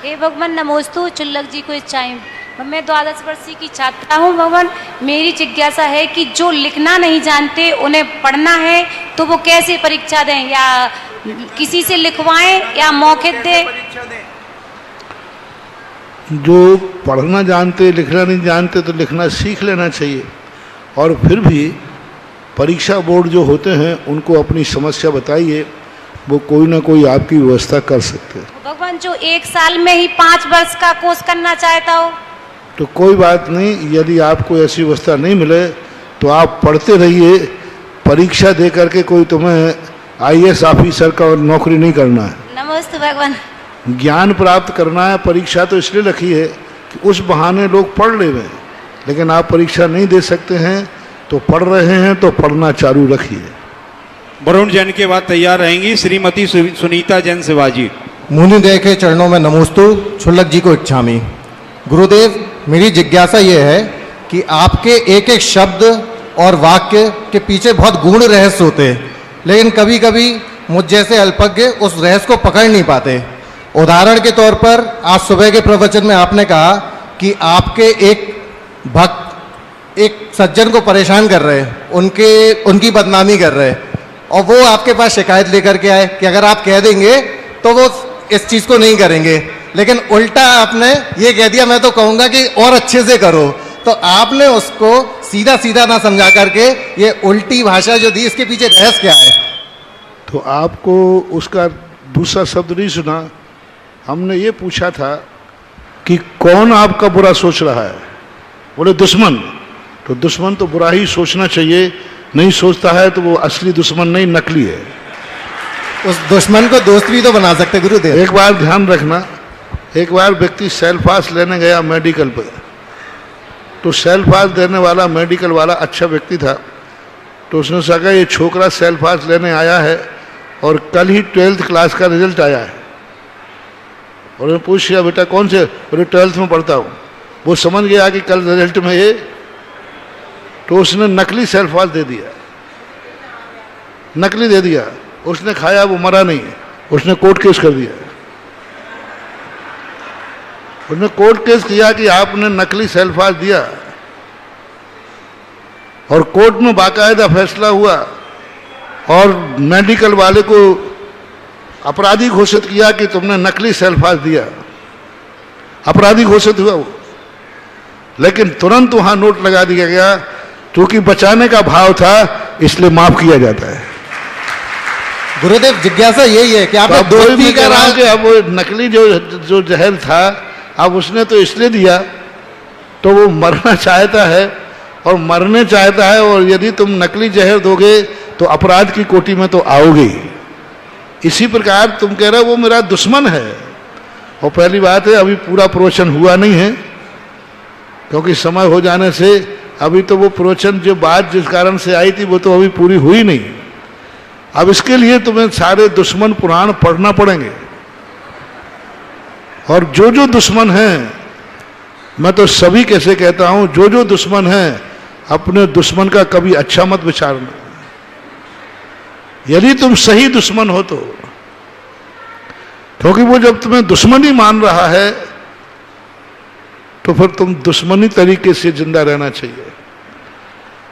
हे भगवान नमोस्तु, चुल्लक जी को इच्छाएं। मैं 12 वर्षीय की छात्रा हूँ। भगवान मेरी जिज्ञासा है कि जो लिखना नहीं जानते उन्हें पढ़ना है, तो तो वो कैसे परीक्षा दें, या किसी से लिखवाएं या मौखिक दें? जो पढ़ना जानते लिखना नहीं जानते तो लिखना सीख लेना चाहिए, और फिर भी परीक्षा बोर्ड जो होते हैं उनको अपनी समस्या बताइए, वो कोई ना कोई आपकी व्यवस्था कर सकते हैं। भगवान जो 1 साल में ही 5 वर्ष का कोर्स करना चाहता हो तो कोई बात नहीं, यदि आपको ऐसी व्यवस्था नहीं मिले तो आप पढ़ते रहिए, परीक्षा दे करके कोई तुम्हें IAS ऑफिसर का नौकरी नहीं करना है। नमस्ते भगवान। ज्ञान प्राप्त करना है, परीक्षा तो इसलिए रखी है कि उस बहाने लोग पढ़ ले हुए, लेकिन आप परीक्षा नहीं दे सकते हैं तो पढ़ रहे हैं तो पढ़ना चालू रखिए। वरुण जैन के बाद तैयार रहेंगी श्रीमती सुनीता जैन शिवाजी। मुनिदय के चरणों में नमोस्तु, क्षुल्लक जी को इच्छामि। गुरुदेव, मेरी जिज्ञासा ये है कि आपके एक एक शब्द और वाक्य के पीछे बहुत गूढ़ रहस्य होते हैं, लेकिन कभी कभी मुझ जैसे अल्पज्ञ उस रहस्य को पकड़ नहीं पाते। उदाहरण के तौर पर आज सुबह के प्रवचन में आपने कहा कि आपके एक भक्त एक सज्जन को परेशान कर रहे हैं, उनकी बदनामी कर रहे हैं, और वो आपके पास शिकायत लेकर के आए कि अगर आप कह देंगे तो वो इस चीज़ को नहीं करेंगे, लेकिन उल्टा आपने ये कह दिया मैं तो कहूँगा कि और अच्छे से करो। तो आपने उसको सीधा सीधा ना समझा करके ये उल्टी भाषा जो दी, इसके पीछे रहस्य क्या है? तो आपको उसका दूसरा शब्द नहीं सुना, हमने ये पूछा था कि कौन आपका बुरा सोच रहा है, बोले दुश्मन। तो दुश्मन तो बुरा ही सोचना चाहिए, नहीं सोचता है तो वो असली दुश्मन नहीं, नकली है। उस दुश्मन को दोस्त भी तो बना सकते गुरुदेव। एक बार ध्यान रखना, एक बार व्यक्ति सेल्फ पास लेने गया मेडिकल पर, तो सेल्फ पास देने वाला मेडिकल वाला अच्छा व्यक्ति था, तो उसने कहा ये छोकरा सेल्फ पास लेने आया है और कल ही 12th क्लास का रिजल्ट आया है। और उन्होंने पूछ लिया बेटा कौन से, बोले 12th में पढ़ता हूँ। वो समझ गया कि कल रिजल्ट में ये, तो उसने नकली सेल्फ पास दे दिया, नकली दे दिया। उसने खाया, वो मरा नहीं, उसने कोर्ट केस कर दिया। उसने कोर्ट केस किया कि आपने नकली सेल्फ पास दिया, और कोर्ट में बाकायदा फैसला हुआ और मेडिकल वाले को अपराधी घोषित किया कि तुमने नकली सेल्फ पास दिया, अपराधी घोषित हुआ वो। लेकिन तुरंत वहां नोट लगा दिया गया, क्योंकि बचाने का भाव था इसलिए माफ किया जाता है। गुरुदेव, जिज्ञासा यही है कि आप दोस्ती का राज, अब वो नकली जो जहर था, अब उसने तो इसलिए दिया तो वो मरना चाहता है और मरने चाहता है, और यदि तुम नकली जहर दोगे तो अपराध की कोटि में तो आओगे। इसी प्रकार तुम कह रहे हो वो मेरा दुश्मन है। और पहली बात है अभी पूरा प्रवचन हुआ नहीं है, क्योंकि समय हो जाने से अभी तो वो प्रवचन जो बात जिस कारण से आई थी वो तो अभी पूरी हुई नहीं। अब इसके लिए तुम्हें सारे दुश्मन पुराण पढ़ना पड़ेंगे, और जो दुश्मन हैं, मैं तो सभी कैसे कहता हूं, जो दुश्मन हैं अपने दुश्मन का कभी अच्छा मत विचारना। यदि तुम सही दुश्मन हो तो, क्योंकि वो जब तुम्हें दुश्मनी मान रहा है तो फिर तुम दुश्मनी तरीके से जिंदा रहना चाहिए।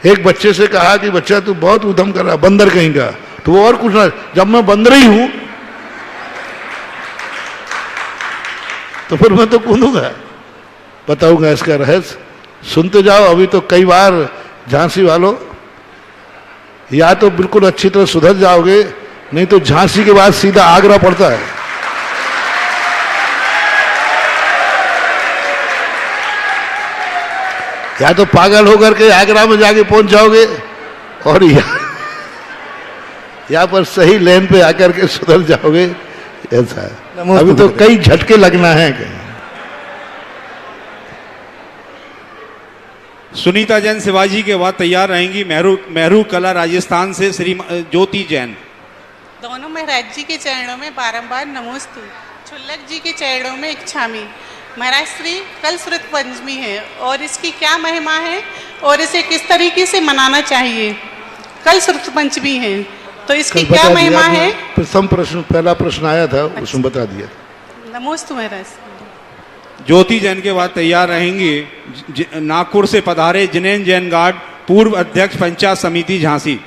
एक बच्चे से कहा कि बच्चा तू बहुत उधम कर रहा, बंदर कहीं का, तो वो और कुछ ना, जब मैं बंदर ही हूं तो फिर मैं तो कूदूंगा। बताऊंगा इसका रहस्य, सुनते जाओ। अभी तो कई बार झांसी वालों, या तो बिल्कुल अच्छी तरह सुधर जाओगे, नहीं तो झांसी के बाद सीधा आगरा पड़ता है। या तो पागल होकर के आगरा में जाके पहुंच जाओगे, और यहाँ पर सही लेन पे आकर के सुधर जाओगे, ऐसा है। अभी तो कई झटके लगना है। सुनीता जैन शिवाजी के बाद तैयार रहेंगी मेहरू कला राजस्थान से श्री ज्योति जैन। दोनों महाराज जी के चरणों में बारंबार नमोस्तु, क्षुल्लक जी के चरणों में इच्छामि। महाराज श्री, कल श्रुत पंचमी है और इसकी क्या महिमा है और इसे किस तरीके से मनाना चाहिए? कल श्रुत पंचमी है तो इसकी क्या महिमा है? प्रथम प्रश्न, पहला प्रश्न आया था, उसमें बता दिया। नमोस्तु महाराज। ज्योति जैन के बाद तैयार रहेंगी नागपुर से पधारे जिनेन जैन गार्ड, पूर्व अध्यक्ष पंचायत समिति झांसी।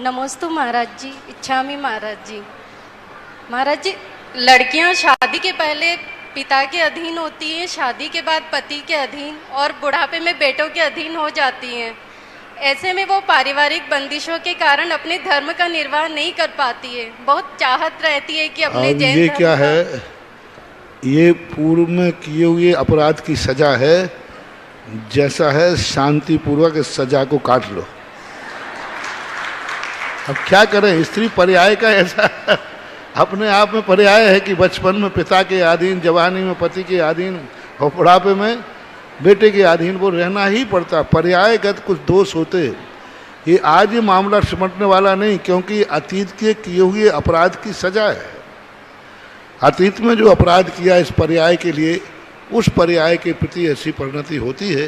नमोस्तु महाराज जी, इच्छामी महाराज जी। महाराज जी, लड़कियां शादी के पहले पिता के अधीन होती हैं, शादी के बाद पति के अधीन और बुढ़ापे में बेटों के अधीन हो जाती हैं। ऐसे में वो पारिवारिक बंदिशों के कारण अपने धर्म का निर्वाह नहीं कर पाती है। बहुत चाहत रहती है कि अपने जैन ये धर्म क्या का- है, ये पूर्व में किए हुए अपराध की सजा है। जैसा है शांति पूर्वक इस सजा को काट लो। अब क्या करें, स्त्री पर्याय का ऐसा अपने आप में पर्याय है कि बचपन में पिता के अधीन, जवानी में पति के अधीन और बुढ़ापे में बेटे के अधीन वो रहना ही पड़ता। पर्यायगत कुछ दोष होते। ये आज ये मामला सिमटने वाला नहीं, क्योंकि अतीत के किए हुए अपराध की सजा है। अतीत में जो अपराध किया इस पर्याय के लिए, उस पर्याय के प्रति ऐसी परिणति होती है।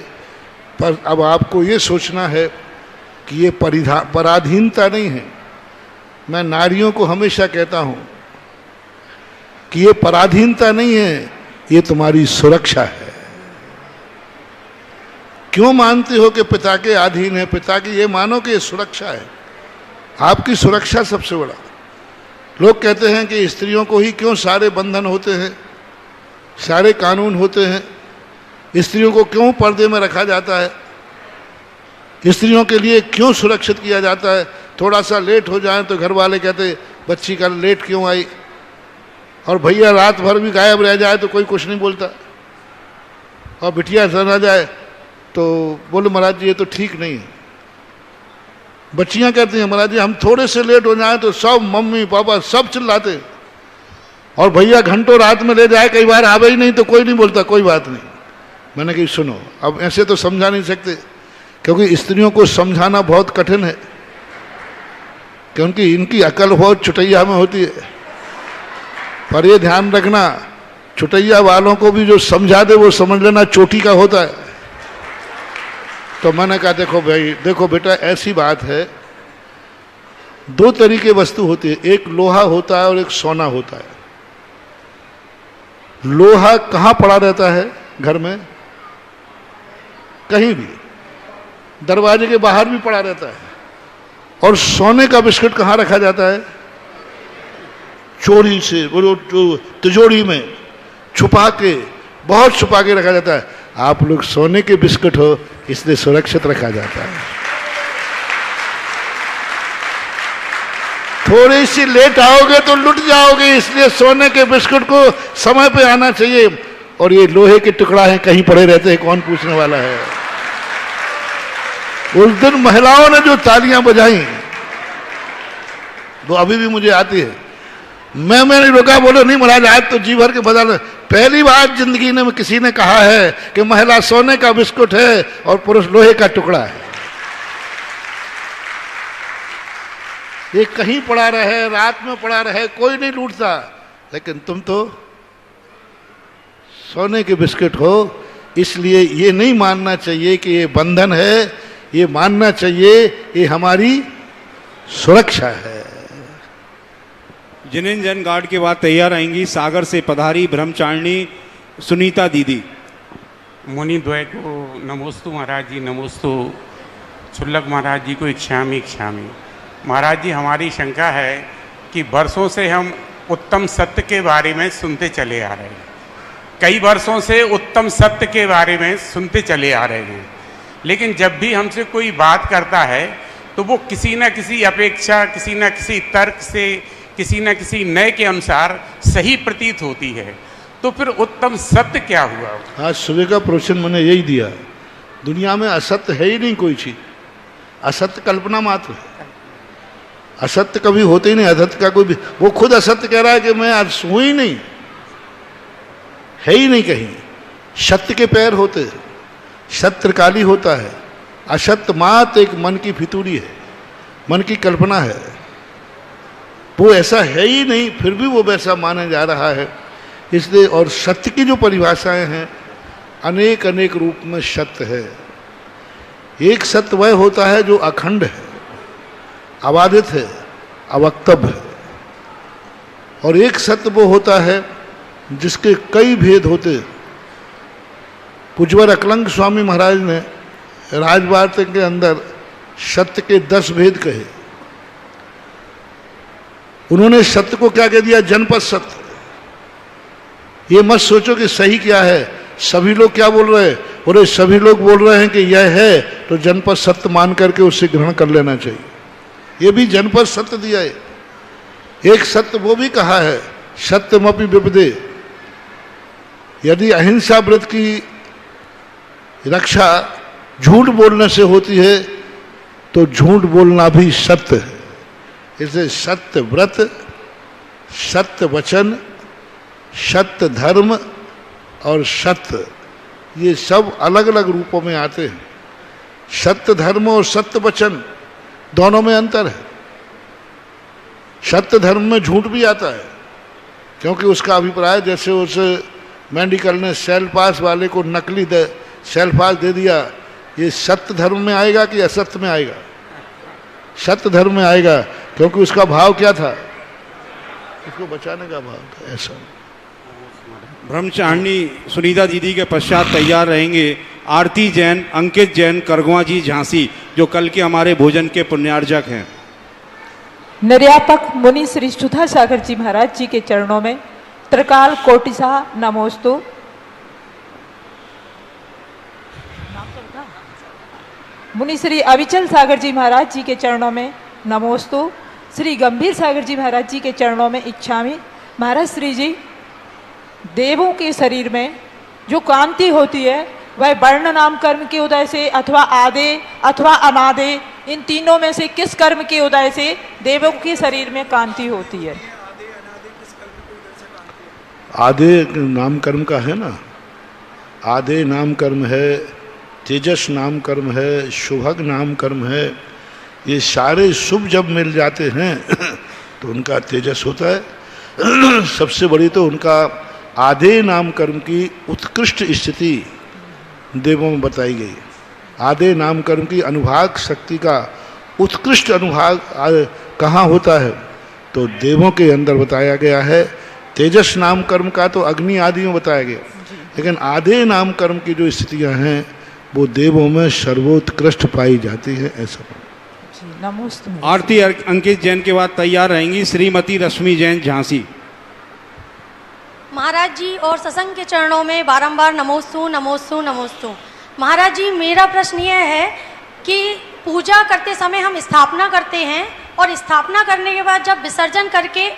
पर अब आपको ये सोचना है कि ये पराधीनता नहीं है। मैं नारियों को हमेशा कहता हूँ कि ये पराधीनता नहीं है, ये तुम्हारी सुरक्षा है। क्यों मानते हो कि पिता के अधीन है? पिता की ये मानो कि ये सुरक्षा है, आपकी सुरक्षा सबसे बड़ा। लोग कहते हैं कि स्त्रियों को ही क्यों सारे बंधन होते हैं, सारे कानून होते हैं, स्त्रियों को क्यों पर्दे में रखा जाता है, स्त्रियों के लिए क्यों सुरक्षित किया जाता है। थोड़ा सा लेट हो जाए तो घर वाले कहते बच्ची कल लेट क्यों आई, और भैया रात भर भी गायब रह जाए तो कोई कुछ नहीं बोलता, और बिटिया चला जाए तो बोले महाराज जी ये तो ठीक नहीं है। बच्चियां कहती हैं महाराज जी हम थोड़े से लेट हो जाए तो सब मम्मी पापा सब चिल्लाते हैं, और भैया घंटों रात में ले जाए कई बार आवे ही नहीं तो कोई नहीं बोलता, कोई बात नहीं। मैंने कही सुनो, अब ऐसे तो समझा नहीं सकते, क्योंकि स्त्रियों को समझाना बहुत कठिन है, क्योंकि इनकी अकल बहुत चुटैया में होती है। पर ये ध्यान रखना, चुटैया वालों को भी जो समझा दे वो समझ लेना चोटी का होता है। तो मैंने कहा देखो भाई, देखो बेटा ऐसी बात है, दो तरीके वस्तु होती है, एक लोहा होता है और एक सोना होता है। लोहा कहाँ पड़ा रहता है घर में? कहीं भी, दरवाजे के बाहर भी पड़ा रहता है। और सोने का बिस्किट कहाँ रखा जाता है? चोरी से, बोलो तिजोरी में छुपा के, बहुत छुपा के रखा जाता है। आप लोग सोने के बिस्किट हो इसलिए सुरक्षित रखा जाता है। थोड़ी सी लेट आओगे तो लुट जाओगे, इसलिए सोने के बिस्कुट को समय पे आना चाहिए। और ये लोहे के टुकड़ा है, कहीं पड़े रहते हैं, कौन पूछने वाला है। उस दिन महिलाओं ने जो तालियां बजाई वो अभी भी मुझे आती है। मैंने रोका, बोलो नहीं महाराज आज तो जी भर के बजा ले। पहली बार जिंदगी में किसी ने कहा है कि महिला सोने का बिस्कुट है और पुरुष लोहे का टुकड़ा है। ये कहीं पड़ा रहे, रात में पड़ा रहे, कोई नहीं लूटता, लेकिन तुम तो सोने के बिस्किट हो। इसलिए ये नहीं मानना चाहिए कि ये बंधन है, ये मानना चाहिए ये हमारी सुरक्षा है। जिन जन गार्ड के बाद तैयार आएंगी सागर से पधारी ब्रह्मचारिणी सुनीता दीदी। मुनि द्वय को नमोस्तु महाराज जी, नमोस्तु छुल्लक महाराज जी को इच्छामी इच्छामी। महाराज जी हमारी शंका है कि वर्षों से हम उत्तम सत्य के बारे में सुनते चले आ रहे हैं, कई वर्षों से उत्तम सत्य के बारे में सुनते चले आ रहे हैं, लेकिन जब भी हमसे कोई बात करता है तो वो किसी न किसी अपेक्षा, किसी न किसी तर्क से, किसी न किसी नए के अनुसार सही प्रतीत होती है। तो फिर उत्तम सत्य क्या हुआ? आज सुबह का प्रवचन मैंने यही दिया, दुनिया में असत्य है ही नहीं कोई चीज, असत्य कल्पना मात्र है। असत्य कभी होते ही नहीं, असत्य का कोई भी, वो खुद असत्य कह रहा है कि मैं आज हूं ही नहीं, है ही नहीं कहीं। सत्य के पैर होते हैं, सत्य काली होता है, असत्य मात्र एक मन की फितूरी है, मन की कल्पना है, वो ऐसा है ही नहीं, फिर भी वो वैसा माना जा रहा है। इसलिए और सत्य की जो परिभाषाएं हैं अनेक अनेक रूप में सत्य है। एक सत्य वह होता है जो अखंड है, अबाधित है, अवक्तव्य है, और एक सत्य वो होता है जिसके कई भेद होते। पूज्यवर अकलंग स्वामी महाराज ने राजवार्ता के अंदर सत्य के 10 भेद कहे। उन्होंने सत्य को क्या कह दिया? जनपद सत्य। ये मत सोचो कि सही क्या है। सभी लोग क्या बोल रहे हैं? बोले सभी लोग बोल रहे हैं कि यह है, तो जनपद सत्य मान करके उससे ग्रहण कर लेना चाहिए। ये भी जनपद सत्य दिया है। एक सत्य वो भी कहा है, सत्यमपि विपदे, यदि अहिंसा व्रत की रक्षा झूठ बोलने से होती है तो झूठ बोलना भी सत्य है। इसे सत्य व्रत, सत्य वचन, सत्य धर्म और सत्य, ये सब अलग अलग रूपों में आते हैं। सत्य धर्म और सत्य वचन दोनों में अंतर है। सत्य धर्म में झूठ भी आता है, क्योंकि उसका अभिप्राय जैसे उस मेडिकल ने सेल पास वाले को नकली सेल पास दे दिया, ये सत्य धर्म में आएगा कि असत्य में आएगा? सत्य धर्म में आएगा, क्योंकि उसका भाव क्या था? उसको बचाने का भाव था। ऐसा ब्रह्मचारिणी सुनीता दीदी के पश्चात तैयार रहेंगे आरती जैन, अंकित जैन, करगवा जी झांसी, जो कल के हमारे भोजन के पुण्यार्जक हैं। निर्यापक मुनि श्री सुधा सागर जी महाराज जी के चरणों में त्रिकाल कोटिसा नमोस्तु। मुनि श्री अविचल सागर जी महाराज जी के चरणों में नमोस्तु। श्री गंभीर सागर जी महाराज जी के चरणों में इच्छामि। महाराज श्री जी, देवों के शरीर में जो कांति होती है वह वर्ण नाम कर्म के उदय से अथवा आदे अथवा अनादे, इन तीनों में से किस कर्म के उदय से देवों के शरीर में कांति होती है? आदे नाम कर्म का है ना। आदे नाम कर्म है, तेजस नाम कर्म है, शुभग नाम कर्म है। ये सारे शुभ जब मिल जाते हैं तो उनका तेजस होता है। सबसे बड़ी तो उनका आधे नाम कर्म की उत्कृष्ट स्थिति देवों में बताई गई। आधे नाम कर्म की अनुभाग शक्ति का उत्कृष्ट अनुभाग कहाँ होता है? तो देवों के अंदर बताया गया है। तेजस नाम कर्म का तो अग्नि आदि में बताया गया, लेकिन आधे नाम कर्म की जो स्थितियां हैं वो देवों में सर्वोत्कृष्ट पाई जाती है। ऐसा आरती अंकित जैन के बाद तैयार रहेंगी श्रीमती रश्मि जैन झांसी। महाराज जी और सत्संग के चरणों में बारंबार नमोस्तु नमोस्तु नमोस्तु। महाराज जी, मेरा प्रश्न यह है कि पूजा करते समय हम स्थापना करते हैं और स्थापना करने के बाद जब विसर्जन करके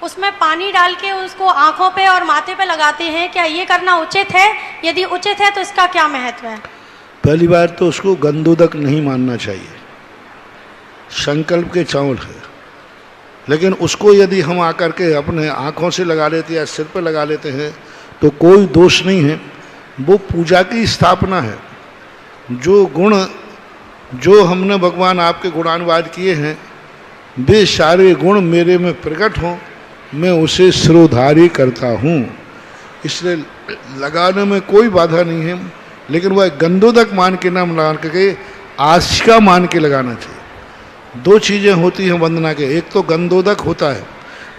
उसमें पानी डाल के उसको आँखों पे और माथे पे लगाते हैं, क्या ये करना उचित है? यदि उचित है तो इसका क्या महत्व है? पहली बार तो उसको गंधोदक नहीं मानना चाहिए, संकल्प के चावल है। लेकिन उसको यदि हम आकर के अपने आँखों से लगा लेते या सिर पर लगा लेते हैं तो कोई दोष नहीं है। वो पूजा की स्थापना है। जो गुण जो हमने भगवान आपके गुणानुवाद किए हैं, वे सारे गुण मेरे में प्रकट हों, मैं उसे सिरोधारी करता हूँ। इसलिए लगाने में कोई बाधा नहीं है, लेकिन वह गंधोदक मान के ना मान के आशिका मान के लगाना चाहिए। दो चीज़ें होती हैं वंदना के, एक तो गंधोदक होता है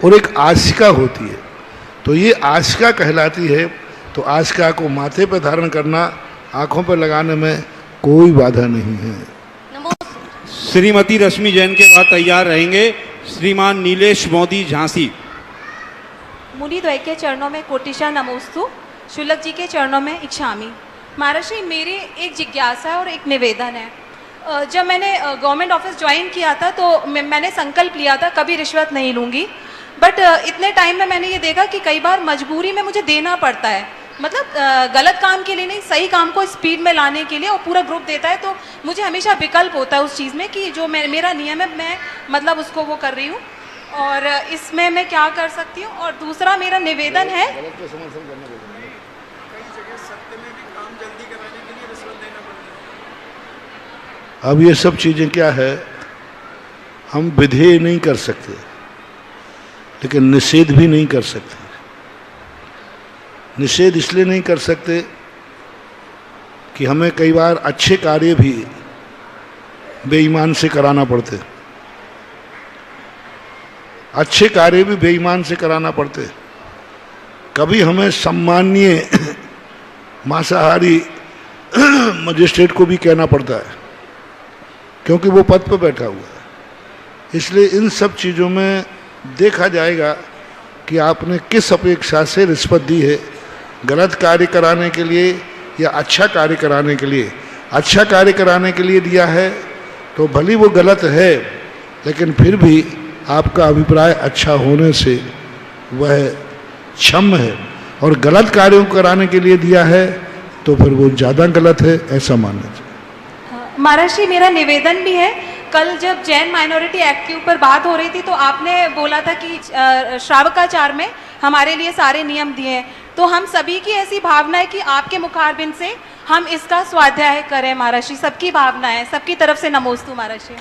और एक आशिका होती है। तो ये आशिका कहलाती है। तो आशिका को माथे पर धारण करना, आँखों पर लगाने में कोई बाधा नहीं है। श्रीमती रश्मि जैन के बाद तैयार रहेंगे श्रीमान नीलेश मोदी झांसी। मुनिद्वय के चरणों में कोटिशा नमोस्तु, शुल्लक जी के चरणों में इच्छामि। महर्षि, मेरी एक जिज्ञासा और एक निवेदन है। जब मैंने गवर्नमेंट ऑफिस ज्वाइन किया था तो मैंने संकल्प लिया था कभी रिश्वत नहीं लूँगी, बट इतने टाइम में मैंने ये देखा कि कई बार मजबूरी में मुझे देना पड़ता है। मतलब गलत काम के लिए नहीं, सही काम को स्पीड में लाने के लिए, और पूरा ग्रुप देता है तो मुझे हमेशा विकल्प होता है उस चीज़ में कि जो मेरा नियम है मैं मतलब उसको वो कर रही हूँ, और इसमें मैं क्या कर सकती हूँ? और दूसरा मेरा निवेदन है, अब ये सब चीज़ें क्या है, हम विधेय नहीं कर सकते लेकिन निषेध भी नहीं कर सकते। निषेध इसलिए नहीं कर सकते कि हमें कई बार अच्छे कार्य भी बेईमान से कराना पड़ते, अच्छे कार्य भी बेईमान से कराना पड़ते। कभी हमें सम्माननीय मांसाहारी मजिस्ट्रेट को भी कहना पड़ता है क्योंकि वो पद पर बैठा हुआ है। इसलिए इन सब चीज़ों में देखा जाएगा कि आपने किस अपेक्षा से रिश्वत दी है, गलत कार्य कराने के लिए या अच्छा कार्य कराने के लिए। अच्छा कार्य कराने के लिए दिया है तो भली वो गलत है, लेकिन फिर भी आपका अभिप्राय अच्छा होने से वह क्षम्य है, और गलत कार्यों को कराने के लिए दिया है तो फिर वो ज़्यादा गलत है, ऐसा मानना चाहिए। महाराज जी, मेरा निवेदन भी है, कल जब जैन माइनॉरिटी एक्ट के ऊपर बात हो रही थी तो आपने बोला था कि श्रावकाचार में हमारे लिए सारे नियम दिए हैं, तो हम सभी की ऐसी भावना है कि आपके मुखारबिंद से हम इसका स्वाध्याय करें महाराज जी, सबकी भावना है, सबकी तरफ से नमोस्तु महाराज जी।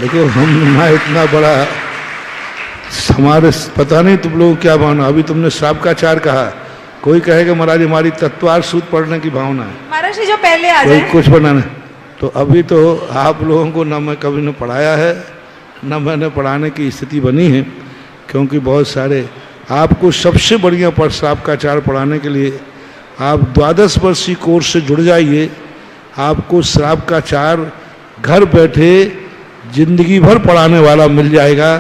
देखो, हम इतना बड़ा हमारे पता नहीं तुम लोग क्या भावना, अभी तुमने श्रावकाचार कहा, कोई कहेगा महाराज हमारी तत्वार सूत्र पढ़ने की भावना है, महाराज जी जो पहले आ कोई जाए कुछ बनाना। तो अभी तो आप लोगों को न मैं कभी न पढ़ाया है न मैंने पढ़ाने की स्थिति बनी है, क्योंकि बहुत सारे आपको सबसे बढ़िया पर श्रावकाचार पढ़ाने के लिए आप 12 वर्षीय कोर्स से जुड़ जाइए। आपको श्रावकाचार घर बैठे जिंदगी भर पढ़ाने वाला मिल जाएगा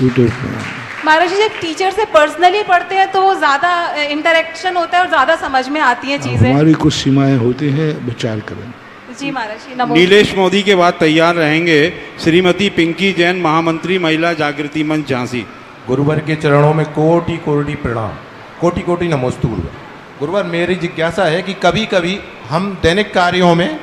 यूट्यूब पर। महाराज जी जब टीचर से पर्सनली पढ़ते हैं तो वो ज़्यादा इंटरेक्शन होता है और ज़्यादा समझ में आती हैं चीज़ें। हमारी कुछ सीमाएं होती हैं, विचार करें। जी महाराज जी, नमो। नीलेश मोदी के बाद तैयार रहेंगे श्रीमती पिंकी जैन, महामंत्री महिला जागृति मंच झांसी। गुरुवर के चरणों में कोटि कोटि प्रणाम, कोटि कोटि नमोस्तु गुरुवर। गुरुवर, मेरी जिज्ञासा है कि कभी कभी हम दैनिक कार्यों में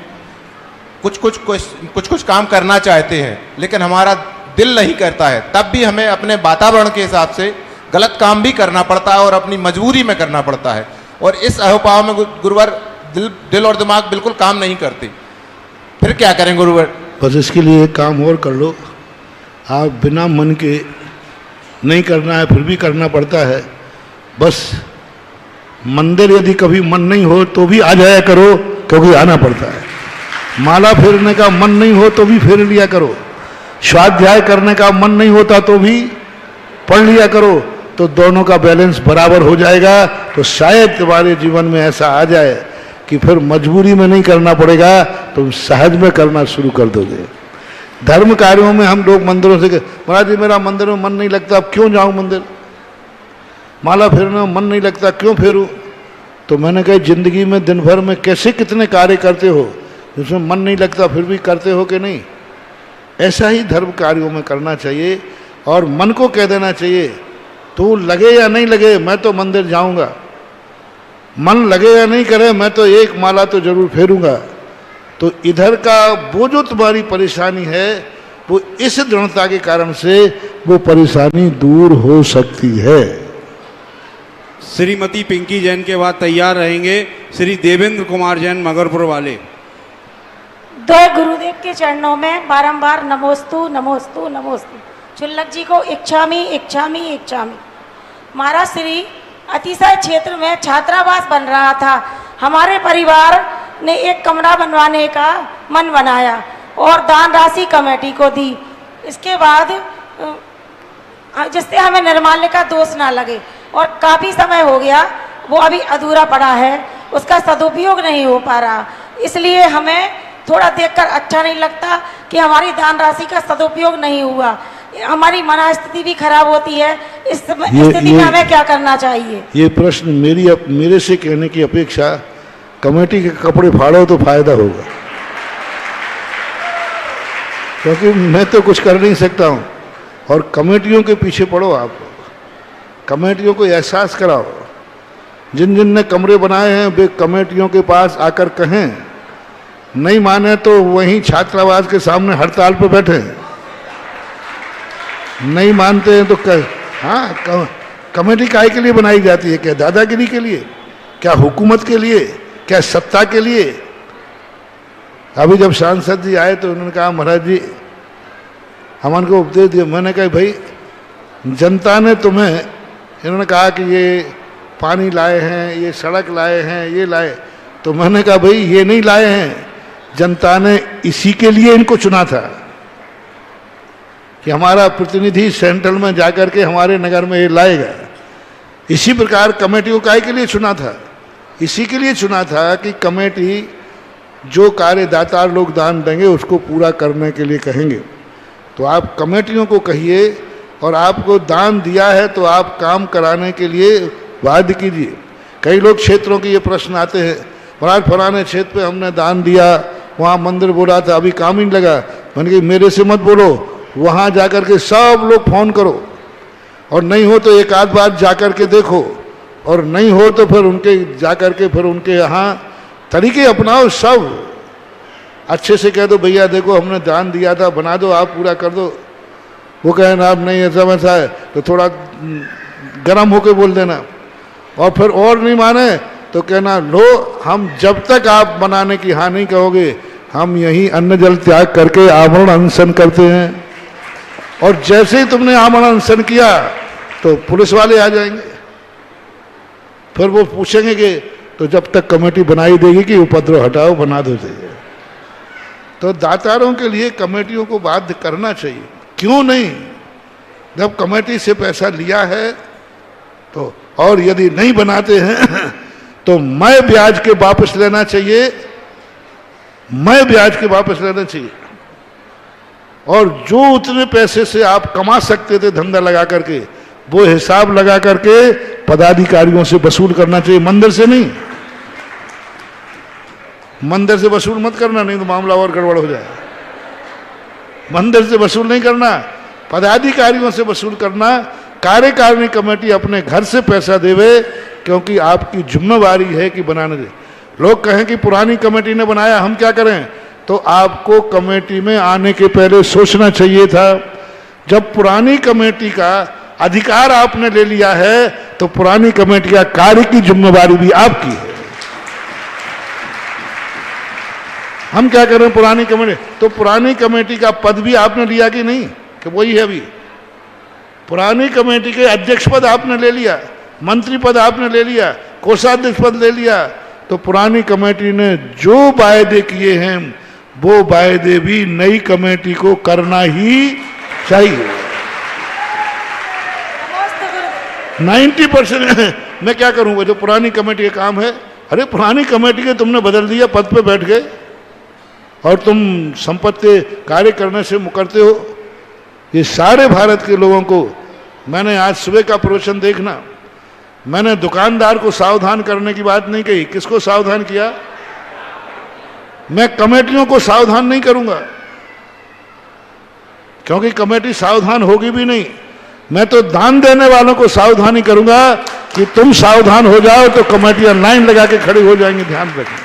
कुछ कुछ काम करना चाहते हैं, लेकिन हमारा दिल नहीं करता है, तब भी हमें अपने वातावरण के हिसाब से गलत काम भी करना पड़ता है और अपनी मजबूरी में करना पड़ता है, और इस अहोपाव में गुरुवर दिल और दिमाग बिल्कुल काम नहीं करते, फिर क्या करें गुरुवर? बस इसके लिए एक काम और कर लो, आप बिना मन के नहीं करना है फिर भी करना पड़ता है। बस मंदिर यदि कभी मन नहीं हो तो भी आ जाया करो, क्योंकि आना पड़ता है। माला फेरने का मन नहीं हो तो भी फेर लिया करो, स्वाध्याय करने का मन नहीं होता तो भी पढ़ लिया करो, तो दोनों का बैलेंस बराबर हो जाएगा। तो शायद तुम्हारे जीवन में ऐसा आ जाए कि फिर मजबूरी में नहीं करना पड़ेगा, तुम सहज में करना शुरू कर दोगे। धर्म कार्यों में हम लोग मंदिरों से महाराज जी मेरा मंदिर में मन नहीं लगता, अब क्यों जाऊं मंदिर, माला फेरने में मन नहीं लगता क्यों फेरूं? तो मैंने कहा जिंदगी में दिन भर में कैसे कितने कार्य करते हो जिसमें मन नहीं लगता फिर भी करते हो कि नहीं? ऐसा ही धर्म कार्यों में करना चाहिए, और मन को कह देना चाहिए तू लगे या नहीं लगे मैं तो मंदिर जाऊंगा, मन लगे या नहीं करे मैं तो एक माला तो जरूर फेरूंगा। तो इधर का वो जो तुम्हारी परेशानी है वो इस दृढ़ता के कारण से वो परेशानी दूर हो सकती है। श्रीमती पिंकी जैन के बाद तैयार रहेंगे श्री देवेंद्र कुमार जैन, मगरपुर वाले। दो गुरुदेव के चरणों में बारंबार नमोस्तु नमोस्तु नमोस्तु। शुल्लक जी को इच्छामी इच्छामी इच्छामी। महाराज श्री अतिशय क्षेत्र में छात्रावास बन रहा था, हमारे परिवार ने एक कमरा बनवाने का मन बनाया और दान राशि कमेटी को दी। इसके बाद जिससे हमें निर्माल्य का दोष ना लगे, और काफ़ी समय हो गया वो अभी अधूरा पड़ा है, उसका सदुपयोग नहीं हो पा रहा, इसलिए हमें थोड़ा देखकर अच्छा नहीं लगता कि हमारी दान राशि का सदुपयोग नहीं हुआ, हमारी मनस्थिति भी खराब होती है। इस स्थिति में हमें क्या करना चाहिए? ये प्रश्न मेरे से कहने की अपेक्षा कमेटी के कपड़े फाड़ो तो फायदा होगा, क्योंकि मैं तो कुछ कर नहीं सकता हूँ। और कमेटियों के पीछे पड़ो, आप कमेटियों को एहसास कराओ। जिन जिन ने कमरे बनाए हैं वे कमेटियों के पास आकर कहें, नहीं माने तो वहीं छात्रावास के सामने हड़ताल पर बैठे, नहीं मानते हैं तो हाँ, कमेटी काहे के लिए बनाई जाती है? क्या दादागिरी के लिए, क्या हुकूमत के लिए, क्या सत्ता के लिए? अभी जब सांसद जी आए तो उन्होंने कहा महाराज जी हमन को उपदेश दिया। मैंने कहा भाई जनता ने तुम्हें, इन्होंने कहा कि ये पानी लाए हैं, ये सड़क लाए हैं, ये लाए, तो मैंने कहा भाई ये नहीं लाए हैं, जनता ने इसी के लिए इनको चुना था कि हमारा प्रतिनिधि सेंट्रल में जाकर के हमारे नगर में ये लाएगा। इसी प्रकार कमेटी को काहे के लिए चुना था? इसी के लिए चुना था कि कमेटी जो कार्य दातार लोग दान देंगे उसको पूरा करने के लिए कहेंगे। तो आप कमेटियों को कहिए और आपको दान दिया है तो आप काम कराने के लिए बाध्य कीजिए। कई लोग क्षेत्रों के ये प्रश्न आते हैं, महाराज फलाने क्षेत्र पे हमने दान दिया, वहाँ मंदिर बोला था, अभी काम ही नहीं लगा। मैंने कहा मेरे से मत बोलो, वहाँ जाकर के सब लोग फोन करो, और नहीं हो तो एक आध बार जाकर के देखो, और नहीं हो तो फिर उनके जाकर के फिर उनके यहाँ तरीके अपनाओ। सब अच्छे से कह दो भैया देखो हमने दान दिया था, बना दो, आप पूरा कर दो। वो कहे ना आप नहीं ऐसा वैसा है तो थोड़ा गर्म होके बोल देना, और फिर और नहीं माने तो कहना लो हम जब तक आप बनाने की हाँ नहीं कहोगे हम यही अन्न जल त्याग करके आमरण अनशन करते हैं। और जैसे ही तुमने आमरण अनशन किया तो पुलिस वाले आ जाएंगे, फिर वो पूछेंगे कि तो जब तक कमेटी बनाई देगी कि उपद्रव हटाओ, बना दो चाहिए। तो दातारों के लिए कमेटियों को बाध्य करना चाहिए। क्यों नहीं, जब कमेटी से पैसा लिया है तो, और यदि नहीं बनाते हैं तो मैं ब्याज के वापस लेना चाहिए, मैं ब्याज के वापस लेना चाहिए। और जो उतने पैसे से आप कमा सकते थे धंधा लगा करके, वो हिसाब लगा करके पदाधिकारियों से वसूल करना चाहिए, मंदिर से नहीं। मंदिर से वसूल मत करना, नहीं तो मामला और गड़बड़ हो जाए। मंदिर से वसूल नहीं करना, पदाधिकारियों से वसूल करना। कार्यकारिणी कमेटी अपने घर से पैसा देवे, क्योंकि आपकी जिम्मेवारी है कि बनाने दे। लोग कहें कि पुरानी कमेटी ने बनाया, हम क्या करें, तो आपको कमेटी में आने के पहले सोचना चाहिए था। जब पुरानी कमेटी का अधिकार आपने ले लिया है तो पुरानी कमेटी का कार्य की जिम्मेवारी भी आपकी है। हम क्या करें, पुरानी कमेटी, तो पुरानी कमेटी का पद भी आपने लिया कि नहीं, कि वही है अभी। पुरानी कमेटी के अध्यक्ष पद आपने ले लिया, मंत्री पद आपने ले लिया, कोषाध्यक्ष पद ले लिया। तो पुरानी कमेटी ने जो वायदे किए हैं वो वायदे भी नई कमेटी को करना ही चाहिए। 90% मैं क्या करूंगा, जो पुरानी कमेटी का काम है। अरे पुरानी कमेटी के तुमने बदल दिया, पद पे बैठ गए और तुम संपत्ति कार्य करने से मुकरते हो। ये सारे भारत के लोगों को मैंने आज सुबह का प्रवचन देखना, मैंने दुकानदार को सावधान करने की बात नहीं कही। किसको सावधान किया? मैं कमेटियों को सावधान नहीं करूंगा, क्योंकि कमेटी सावधान होगी भी नहीं। मैं तो दान देने वालों को सावधानी करूंगा कि तुम सावधान हो जाओ तो कमेटियां लाइन लगा के खड़ी हो जाएंगी। ध्यान रखें,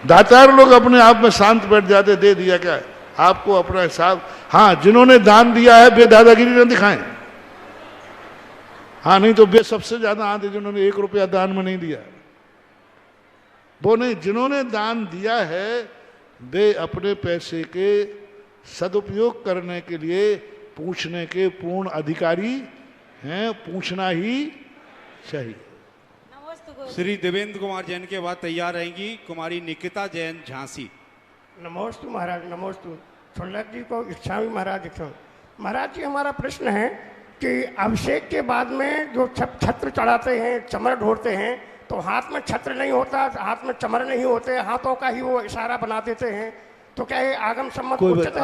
दातार लोग अपने आप में शांत बैठ जाते, दे दिया क्या आपको अपना हिसाब। हाँ, जिन्होंने दान दिया है वे दादागिरी न दिखाएं। हाँ, नहीं तो वे सबसे ज्यादा आते जिन्होंने 1 रुपया दान में नहीं दिया। वो नहीं, जिन्होंने दान दिया है वे अपने पैसे के सदुपयोग करने के लिए पूछने के पूर्ण अधिकारी हैं, पूछना ही चाहिए। श्री देवेंद्र कुमार जैन के बाद तैयार रहेंगी कुमारी निकिता जैन झांसी। नमोस्तु महाराज, नमोस्तु। सुल्लभ जी को इच्छामी महाराज। महाराज जी, हमारा प्रश्न है कि अभिषेक के बाद में जो छत्र चढ़ाते हैं, चमर ढोड़ते हैं, तो हाथ में छत्र नहीं होता, हाथ में चमर नहीं होते, हाथों का ही वो इशारा बना देते हैं, तो क्या ये आगम सम्मत उचित है?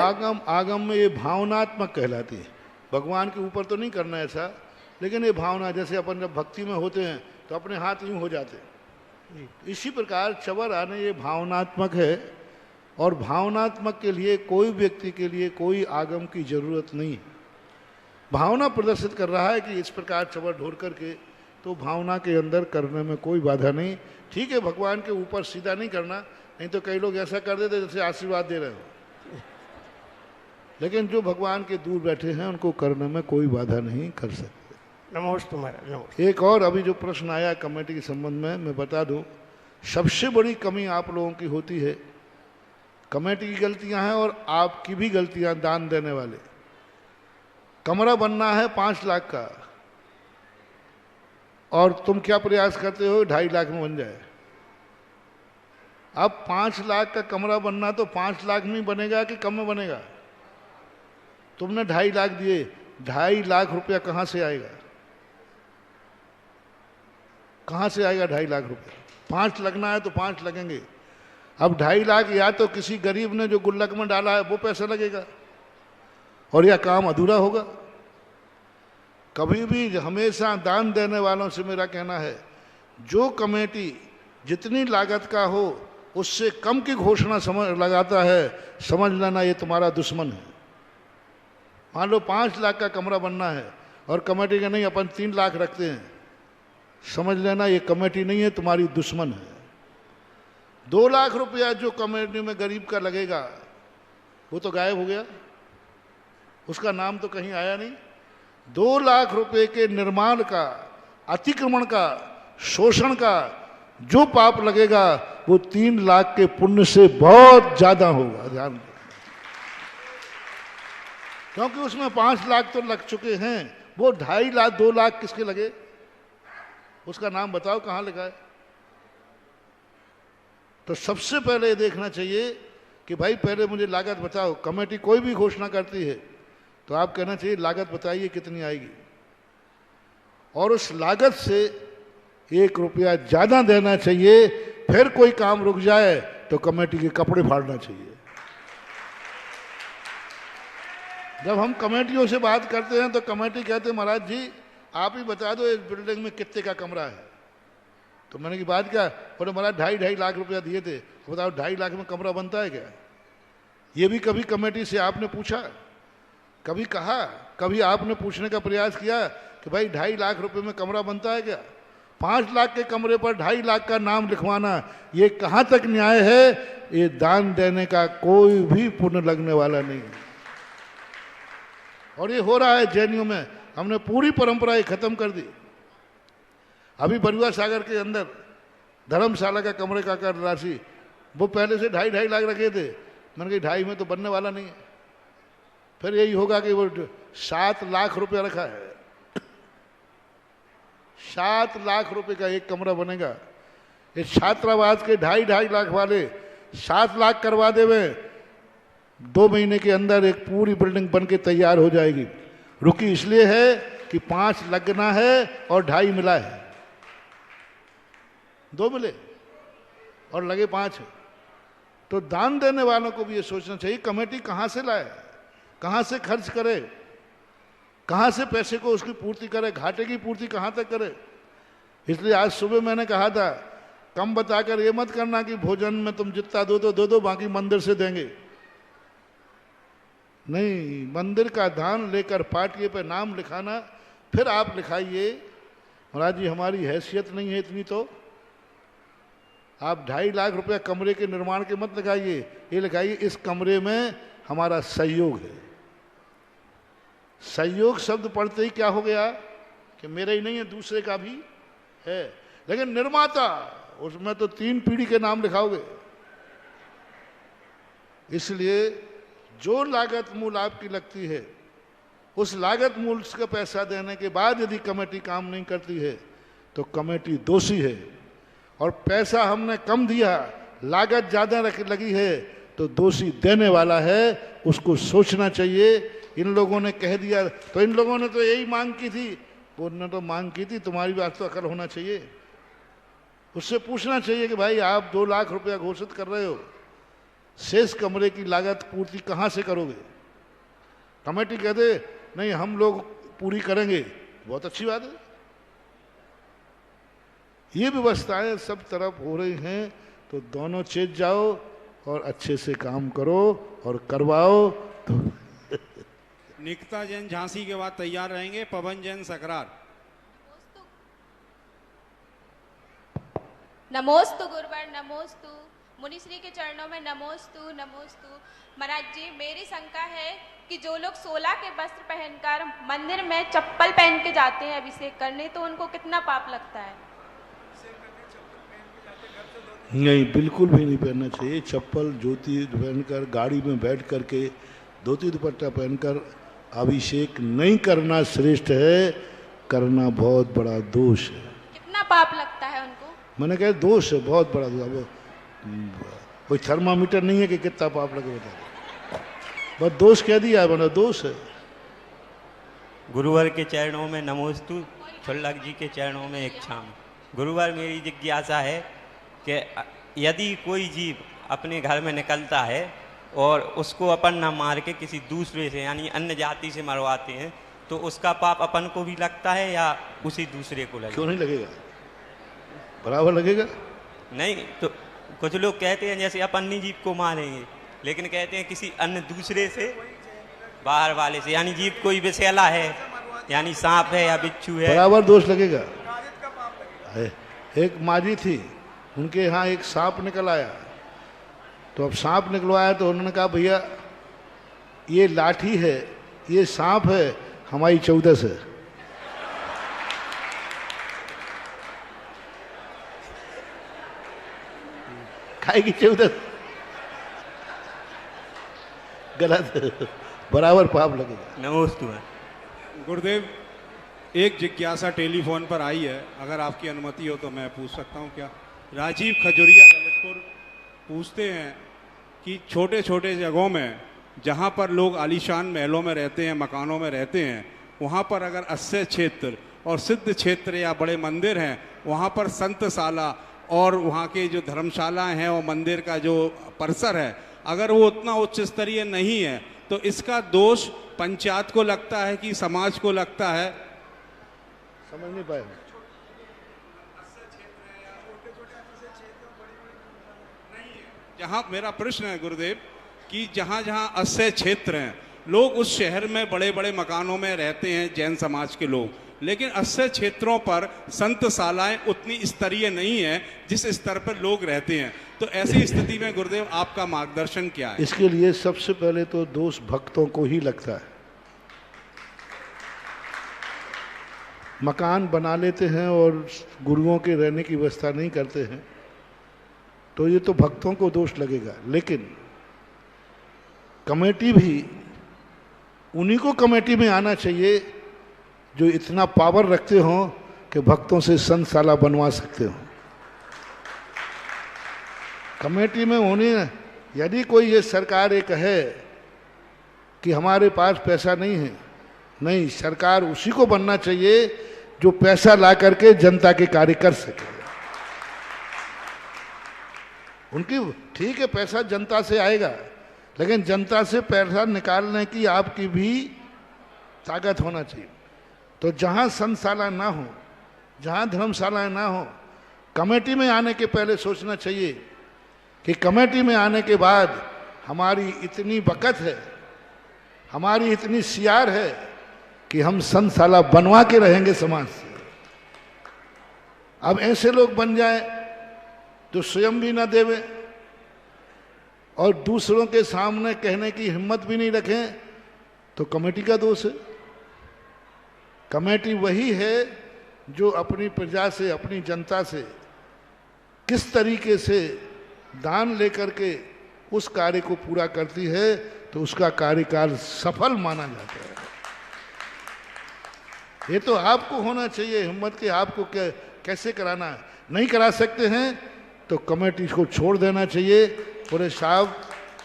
आगम में ये भावनात्मक कहलाती है। भगवान के ऊपर तो नहीं करना ऐसा, लेकिन ये भावना, जैसे अपन जब भक्ति में होते हैं तो अपने हाथ यूं हो जाते हैं, इसी प्रकार चवर आने ये भावनात्मक है। और भावनात्मक के लिए कोई व्यक्ति के लिए कोई आगम की जरूरत नहीं है। भावना प्रदर्शित कर रहा है कि इस प्रकार चवर ढोर करके, तो भावना के अंदर करने में कोई बाधा नहीं। ठीक है, भगवान के ऊपर सीधा नहीं करना, नहीं तो कई लोग ऐसा कर देते जैसे आशीर्वाद दे रहे हो। लेकिन जो भगवान के दूर बैठे हैं उनको करने में कोई बाधा नहीं कर सकते। नमोस्तु महाराज। एक और अभी जो प्रश्न आया कमेटी के संबंध में, मैं बता दूं, सबसे बड़ी कमी आप लोगों की होती है, कमेटी की गलतियां हैं और आपकी भी गलतियां, दान देने वाले। कमरा बनना है 5 लाख का और तुम क्या प्रयास करते हो 2.5 लाख में बन जाए। अब 5 लाख का कमरा बनना तो 5 लाख में बनेगा कि कम में बनेगा? तुमने 2.5 लाख दिए, 2.5 लाख रुपया कहाँ से आएगा? कहाँ से आएगा 2.5 लाख रुपया? 5 लगना है तो 5 लगेंगे। अब 2.5 लाख या तो किसी गरीब ने जो गुल्लक में डाला है वो पैसा लगेगा, और यह काम अधूरा होगा। कभी भी हमेशा दान देने वालों से मेरा कहना है, जो कमेटी जितनी लागत का हो उससे कम की घोषणा लगाता है, समझ लेना ये तुम्हारा दुश्मन है। मान लो 5 लाख का कमरा बनना है और कमेटी का नहीं, अपन 3 लाख रखते हैं, समझ लेना ये कमेटी नहीं है, तुम्हारी दुश्मन है। 2 लाख रुपया जो कमेटी में गरीब का लगेगा वो तो गायब हो गया, उसका नाम तो कहीं आया नहीं। 2 लाख रुपए के निर्माण का, अतिक्रमण का, शोषण का जो पाप लगेगा वो 3 लाख के पुण्य से बहुत ज्यादा होगा, ध्यान दो। क्योंकि उसमें 5 लाख तो लग चुके हैं, वो 2.5 लाख 2 लाख किसके लगे, उसका नाम बताओ कहां लिखा है। तो सबसे पहले ये देखना चाहिए कि भाई पहले मुझे लागत बताओ। कमेटी कोई भी घोषणा करती है तो आप कहना चाहिए लागत बताइए कितनी आएगी, और उस लागत से 1 रुपया ज्यादा देना चाहिए। फिर कोई काम रुक जाए तो कमेटी के कपड़े फाड़ना चाहिए। जब हम कमेटियों से बात करते हैं तो कमेटी कहते हैं महाराज जी आप ही बता दो इस बिल्डिंग में कितने का कमरा है। तो मैंने की बात क्या, बोले महाराज 2.5 लाख रुपया दिए थे, बताओ 2.5 लाख में कमरा बनता है क्या। ये भी कभी कमेटी से आपने पूछा, कभी कहा, कभी आपने पूछने का प्रयास किया कि भाई 2.5 लाख रुपए में कमरा बनता है क्या। 5 लाख के कमरे पर 2.5 लाख का नाम लिखवाना, ये कहाँ तक न्याय है। ये दान देने का कोई भी पुण्य लगने वाला नहीं है। और ये हो रहा है जैनियों में, हमने पूरी परंपरा ये खत्म कर दी। अभी बरुआ सागर के अंदर धर्मशाला का कमरे का कर राशि वो पहले से 2.5 लाख रखे थे, मैंने कहा 2.5 में तो बनने वाला नहीं है। फिर यही होगा कि वो 7 लाख रुपया रखा है, 7 लाख रुपए का एक कमरा बनेगा। इस छात्रावास के 2.5 लाख वाले 7 लाख करवा देवे, 2 महीने के अंदर एक पूरी बिल्डिंग बन के तैयार हो जाएगी। रुकी इसलिए है कि 5 लगना है और 2.5 मिला है, 2 मिले और लगे 5 है। तो दान देने वालों को भी ये सोचना चाहिए कमेटी कहाँ से लाए, कहाँ से खर्च करे, कहाँ से पैसे को उसकी पूर्ति करे, घाटे की पूर्ति कहाँ तक करे। इसलिए आज सुबह मैंने कहा था कम बताकर ये मत करना कि भोजन में तुम जितना दो तो दो, बाकी मंदिर से देंगे। नहीं, मंदिर का दान लेकर पाटिये पे नाम लिखाना, फिर आप लिखाइए महाराज जी हमारी हैसियत नहीं है इतनी, तो आप 2.5 लाख रुपया कमरे के निर्माण के मत लगाइए, ये लगाइए इस कमरे में हमारा सहयोग है। सहयोग शब्द पढ़ते ही क्या हो गया कि मेरा ही नहीं है दूसरे का भी है। लेकिन निर्माता उसमें तो 3 पीढ़ी के नाम लिखाओगे। इसलिए जो लागत मूल आपकी लगती है उस लागत मूल का पैसा देने के बाद यदि कमेटी काम नहीं करती है तो कमेटी दोषी है। और पैसा हमने कम दिया, लागत ज्यादा लगी है तो दोषी देने वाला है, उसको सोचना चाहिए। इन लोगों ने कह दिया तो इन लोगों ने तो यही मांग की थी, उन्होंने तो मांग की थी, तुम्हारी बात तो अकल होना चाहिए। उससे पूछना चाहिए कि भाई आप 2 लाख रुपया घोषित कर रहे हो, शेष कमरे की लागत पूर्ति कहाँ से करोगे। कमेटी कहते नहीं हम लोग पूरी करेंगे, बहुत अच्छी बात है। ये व्यवस्थाएं सब तरफ हो रही हैं, तो दोनों चेत जाओ और अच्छे से काम करो और करवाओ। तो निकिता जैन झांसी के बाद तैयार रहेंगे, पवन जैन सकरार। नमोस्तु गुरुवर, नमोस्तु मुनिश्री के चरणों में नमोस्तु नमोस्तु। महाराज जी मेरी शंका है कि जो लोग 16 के वस्त्र पहनकर मंदिर में चप्पल पहन के जाते हैं अभिषेक करने, तो उनको कितना पाप लगता है। नहीं, बिल्कुल भी नहीं पहनना चाहिए। चप्पल ज्योति पहनकर गाड़ी में बैठ करके धोती दुपट्टा पहनकर अभिषेक नहीं करना श्रेष्ठ है, करना बहुत बड़ा दोष है। कितना पाप लगता है उनको। मैंने कहा दोष है, बहुत बड़ा दोष। कोई थर्मामीटर नहीं है कि कितना पाप लगे बता, बस दोष कह दिया, बना दोष है। गुरुवर के चरणों में नमोस्तु, छुल्लक जी के चरणों में इच्छाम। गुरुवर मेरी जिज्ञासा है कि यदि कोई जीव अपने घर में निकलता है और उसको अपन ना मार के किसी दूसरे से यानी अन्य जाति से मरवाते हैं, तो उसका पाप अपन को भी लगता है या उसी दूसरे को लगेगा? क्यों नहीं लगेगा, बराबर लगेगा। नहीं तो कुछ लोग कहते हैं जैसे अपन नहीं जीव को मारेंगे, लेकिन कहते हैं किसी अन्य दूसरे से, बाहर वाले से, यानी जीव कोई विषैला है यानी सांप है या बिच्छू है, बराबर दोष लगेगा। एक माजी थी, उनके यहाँ एक सांप निकल आया, तो अब सांप निकलवाया तो उन्होंने कहा भैया ये लाठी है, ये सांप है, हमारी 14 है। खाएगी 14, गलत, बराबर पाप लगेगा। नमोस्तु। गुरुदेव, एक जिज्ञासा टेलीफोन पर आई है, अगर आपकी अनुमति हो तो मैं पूछ सकता हूँ क्या? राजीव खजुरिया ललितपुर पूछते हैं कि छोटे छोटे जगहों में जहाँ पर लोग आलीशान महलों में रहते हैं, मकानों में रहते हैं, वहाँ पर अगर अस्य क्षेत्र और सिद्ध क्षेत्र या बड़े मंदिर हैं, वहाँ पर संतशाला और वहाँ के जो धर्मशालाएं हैं और मंदिर का जो परिसर है, अगर वो उतना उच्च स्तरीय नहीं है, तो इसका दोष पंचायत को लगता है कि समाज को लगता है? समझ नहीं पाए। जहाँ मेरा प्रश्न है गुरुदेव कि जहाँ जहाँ अस्य क्षेत्र हैं, लोग उस शहर में बड़े बड़े मकानों में रहते हैं, जैन समाज के लोग, लेकिन अस्य क्षेत्रों पर संतशालाएं उतनी स्तरीय नहीं है जिस स्तर पर लोग रहते हैं, तो ऐसी स्थिति में गुरुदेव आपका मार्गदर्शन क्या है? इसके लिए सबसे पहले तो दोष भक्तों को ही लगता है। मकान बना लेते हैं और गुरुओं के रहने की व्यवस्था नहीं करते हैं, तो ये तो भक्तों को दोष लगेगा। लेकिन कमेटी भी, उन्हीं को कमेटी में आना चाहिए जो इतना पावर रखते हो कि भक्तों से संतशाला बनवा सकते हो। कमेटी में उन्हें, यदि कोई ये सरकार एक है कि हमारे पास पैसा नहीं है, नहीं, सरकार उसी को बनना चाहिए जो पैसा ला करके जनता के कार्य कर सके। उनकी ठीक है, पैसा जनता से आएगा, लेकिन जनता से पैसा निकालने की आपकी भी ताकत होना चाहिए। तो जहाँ संतशाला ना हो, जहाँ धर्मशालाएं ना हो, कमेटी में आने के पहले सोचना चाहिए कि कमेटी में आने के बाद हमारी इतनी बकत है, हमारी इतनी सियार है कि हम संतशाला बनवा के रहेंगे समाज से। अब ऐसे लोग बन जाए तो स्वयं भी ना देवे और दूसरों के सामने कहने की हिम्मत भी नहीं रखें, तो कमेटी का दोष है। कमेटी वही है जो अपनी प्रजा से, अपनी जनता से किस तरीके से दान लेकर के उस कार्य को पूरा करती है, तो उसका कार्यकाल सफल माना जाता है। ये तो आपको होना चाहिए हिम्मत कि आपको कैसे कराना है। नहीं करा सकते हैं तो कमेटी को छोड़ देना चाहिए। बोले साहब,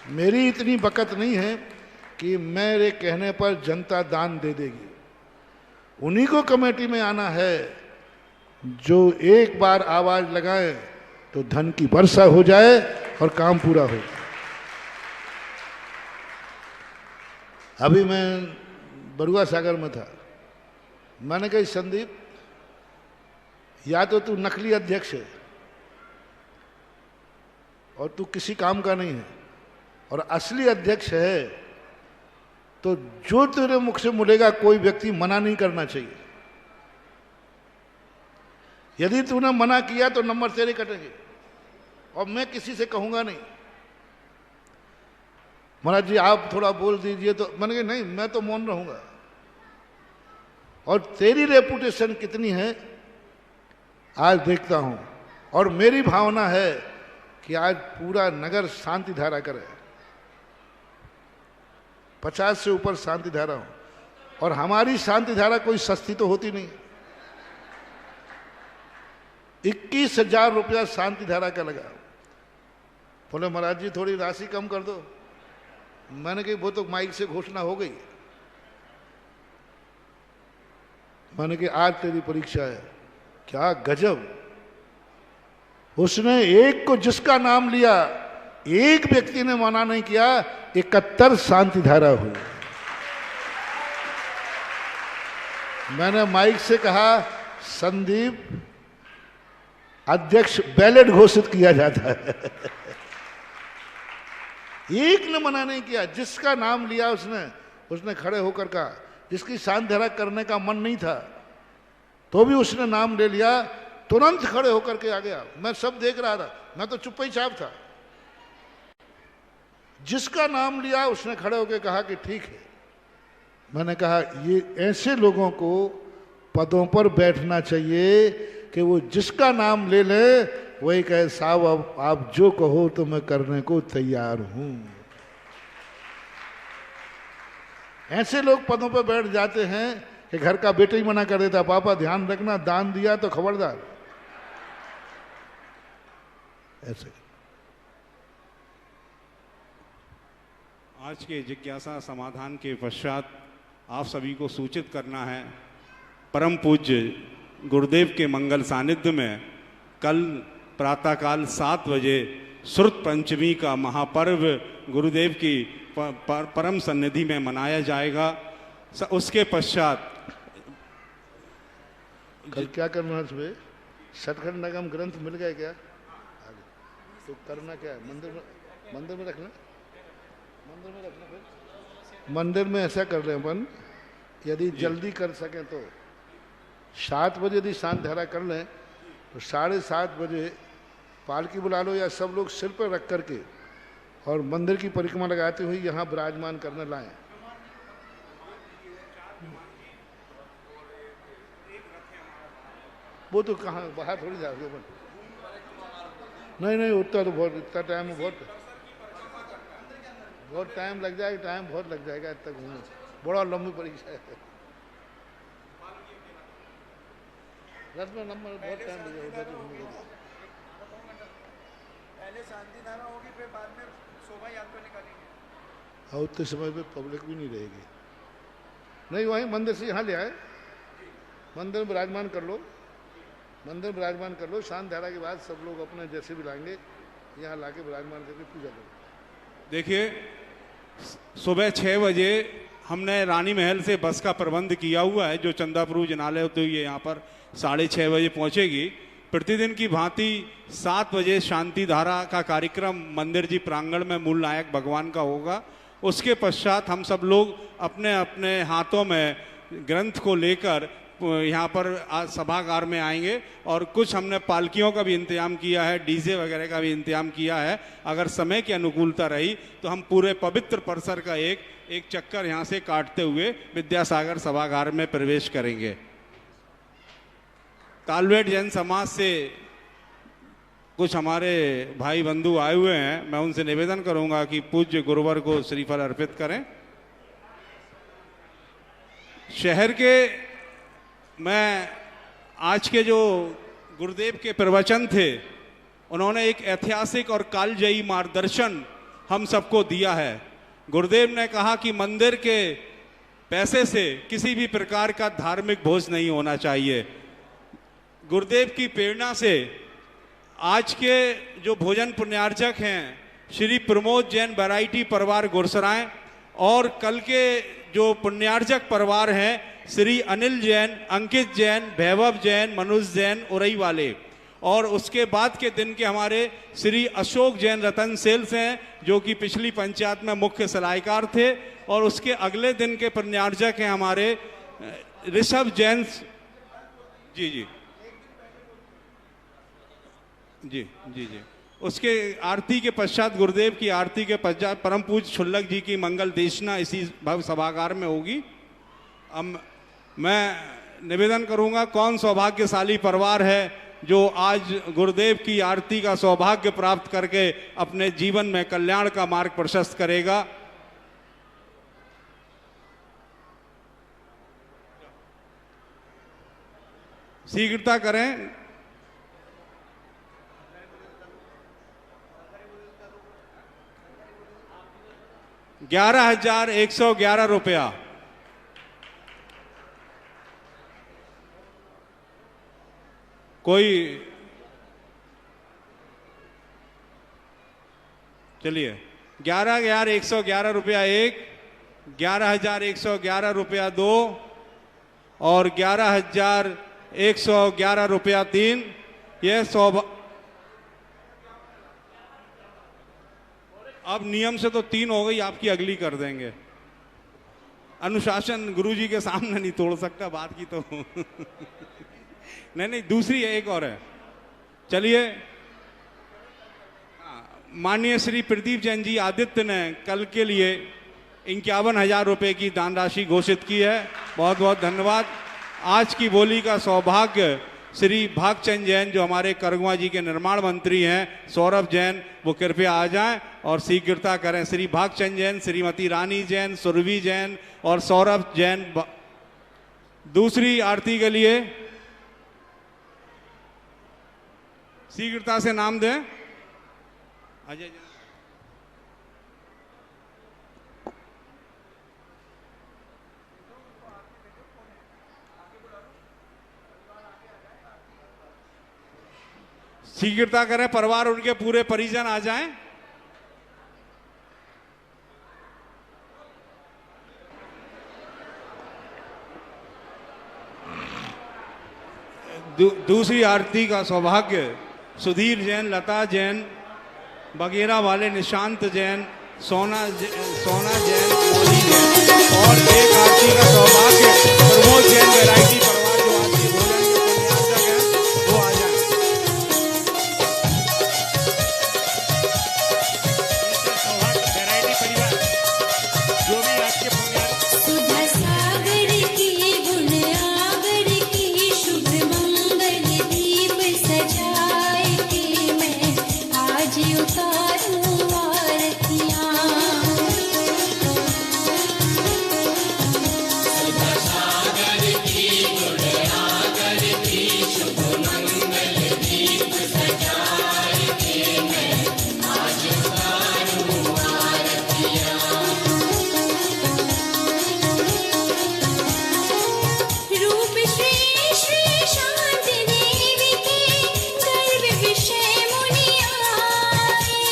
मेरी इतनी बकत नहीं है कि मेरे कहने पर जनता दान दे देगी। उन्हीं को कमेटी में आना है जो एक बार आवाज लगाए तो धन की वर्षा हो जाए और काम पूरा हो। अभी मैं बरुआ सागर में था, मैंने कहा संदीप, या तो तू नकली अध्यक्ष है और तू किसी काम का नहीं है, और असली अध्यक्ष है तो जो तेरे मुख से मुड़ेगा कोई व्यक्ति मना नहीं करना चाहिए। यदि तूने मना किया तो नंबर तेरे कटेंगे और मैं किसी से कहूंगा नहीं, महाराज जी आप थोड़ा बोल दीजिए, तो मैंने कहा नहीं, मैं तो मौन रहूंगा। और तेरी रेपुटेशन कितनी है आज देखता हूं, और मेरी भावना है कि आज पूरा नगर शांति धारा करे, 50 से ऊपर शांति धारा हो। और हमारी शांति धारा कोई सस्ती तो होती नहीं। 21,000 रुपया शांति धारा का लगा। बोले महाराज जी थोड़ी राशि कम कर दो। मैंने कहा वो तो माइक से घोषणा हो गई। मैंने कहा आज तेरी परीक्षा है। क्या गजब, उसने एक को जिसका नाम लिया एक व्यक्ति ने मना नहीं किया, 71 शांति धारा हुई। मैंने माइक से कहा, संदीप अध्यक्ष बैलेट घोषित किया जाता है। एक ने मना नहीं किया, जिसका नाम लिया उसने खड़े होकर कहा, जिसकी शांति धारा करने का मन नहीं था तो भी उसने नाम ले लिया, तुरंत खड़े होकर के आ गया। मैं सब देख रहा था, मैं तो चुप ही चाप था। जिसका नाम लिया उसने खड़े होकर कहा कि ठीक है। मैंने कहा ये ऐसे लोगों को पदों पर बैठना चाहिए कि वो जिसका नाम ले ले वही कहे साहब अब आप जो कहो तो मैं करने को तैयार हूं। ऐसे लोग पदों पर बैठ जाते हैं कि घर का बेटा ही मना कर देता, पापा ध्यान रखना, दान दिया तो खबरदार। ऐसे आज के जिज्ञासा समाधान के पश्चात आप सभी को सूचित करना है, परम पूज्य गुरुदेव के मंगल सानिध्य में कल प्रातःकाल 7 बजे श्रुत पंचमी का महापर्व गुरुदेव की परम सन्निधि में मनाया जाएगा। उसके पश्चात कल क्या करना है? सुबह सतखंड नगम ग्रंथ मिल गए क्या? तो करना क्या है? मंदिर में रखना, फिर मंदिर में ऐसा कर लें अपन, यदि जल्दी कर सकें तो 7 बजे यदि शांति धारा कर लें तो 7:30 बजे पालकी बुला लो या सब लोग सिर पर रख करके और मंदिर की परिक्रमा लगाते हुए यहाँ विराजमान करने लाएं। वो तो कहाँ बाहर थोड़ी जा रहे, नहीं उतना तो बहुत, इतना टाइम में बहुत टाइम लग जाएगा, टाइम बहुत लग जाएगा इतना घूमने, बड़ा लंबी परीक्षा है। रथ में नंबर बहुत टाइम लग जाएगा। पहले शांति धारा होगी, फिर बाद में शोभा यात्रा निकालेंगे। और उतने समय पे पब्लिक भी नहीं रहेगी। नहीं, वहीं मंदिर से यहाँ ले आए, मंदिर में विराजमान कर लो, मंदिर विराजमान कर लो। शांति धारा के बाद सब लोग अपने जैसे भी लाएंगे यहाँ लाके विराजमान करके पूजा करो। देखिए, सुबह 6 बजे हमने रानी महल से बस का प्रबंध किया हुआ है जो चंदापुर जिनालय होते हुए यहाँ पर 6:30 बजे पहुँचेगी। प्रतिदिन की भांति 7 बजे शांति धारा का कार्यक्रम मंदिर जी प्रांगण में मूल नायक भगवान का होगा। उसके पश्चात हम सब लोग अपने अपने हाथों में ग्रंथ को लेकर यहाँ पर सभागार में आएंगे और कुछ हमने पालकियों का भी इंतजाम किया है, डीजे वगैरह का भी इंतजाम किया है। अगर समय की अनुकूलता रही तो हम पूरे पवित्र परिसर का एक चक्कर यहाँ से काटते हुए विद्यासागर सभागार में प्रवेश करेंगे। तालवेट जैन समाज से कुछ हमारे भाई बंधु आए हुए हैं, मैं उनसे निवेदन करूंगा कि पूज्य गुरुवर को श्रीफल अर्पित करें। शहर के मैं आज के जो गुरुदेव के प्रवचन थे उन्होंने एक ऐतिहासिक और कालजयी मार्गदर्शन हम सबको दिया है। गुरुदेव ने कहा कि मंदिर के पैसे से किसी भी प्रकार का धार्मिक भोज नहीं होना चाहिए। गुरुदेव की प्रेरणा से आज के जो भोजन पुण्यार्चक हैं श्री प्रमोद जैन वैरायटी परिवार गुरसराय और कल के जो पुण्यार्चक परिवार हैं श्री अनिल जैन, अंकित जैन, वैभव जैन, मनुज जैन उरई वाले, और उसके बाद के दिन के हमारे श्री अशोक जैन रतन सेल्स हैं जो कि पिछली पंचायत में मुख्य सलाहकार थे, और उसके अगले दिन के पुण्यार्चक हैं हमारे ऋषभ जैन जी जी जी जी जी। उसके आरती के पश्चात, गुरुदेव की आरती के पश्चात परम पूज्य छुल्लक जी की मंगल देशना इसी भव्य सभागार में होगी। अब मैं निवेदन करूंगा, कौन सौभाग्यशाली परिवार है जो आज गुरुदेव की आरती का सौभाग्य प्राप्त करके अपने जीवन में कल्याण का मार्ग प्रशस्त करेगा। शीघ्रता करें। ₹11,111। कोई चलिए 11,111 रुपया 1, 11,111 रुपया 2 और 11,111 रुपया 3। यह अब नियम से तो 3 हो गई, आपकी अगली कर देंगे। अनुशासन गुरुजी के सामने नहीं तोड़ सकता बात की तो नहीं, दूसरी है, एक और है। चलिए, माननीय श्री प्रदीप जैन जी आदित्य ने कल के लिए 51,000 रुपए की दान राशि घोषित की है। बहुत बहुत धन्यवाद। आज की बोली का सौभाग्य श्री भागचंद जैन, जो हमारे करगवा जी के निर्माण मंत्री हैं, सौरभ जैन, वो कृपया आ जाएं और शीघ्रता करें। श्री भागचंद जैन, श्रीमती रानी जैन, सुरभि जैन और सौरभ जैन। दूसरी आरती के लिए शीघ्रता से नाम दें। अजय जैन। शीघ्रता करें, परिवार उनके पूरे परिजन आ जाएं। दूसरी आरती का सौभाग्य सुधीर जैन, लता जैन, बगेरा वाले निशांत जैन, सोना जैन, मौली जैन। और एक आरती का सौभाग्य प्रमोद जैन वैरायटी परिवार, जो आज के भोजन के संन्यासक हैं, वो आ जाए। वैरायटी परिवार जो भी आपके सुधा सागर की गुण आगर की शुभ मंगल दीप सजाए के मैं आज उतारूं आरतियां। सुधा सागर की गुण आगर की शुभ मंगल दीप सजाए के मैं आज उतारूं आरतियां। रूप श्री श्री शांति देवी के गर्भ विषय मुनि आए।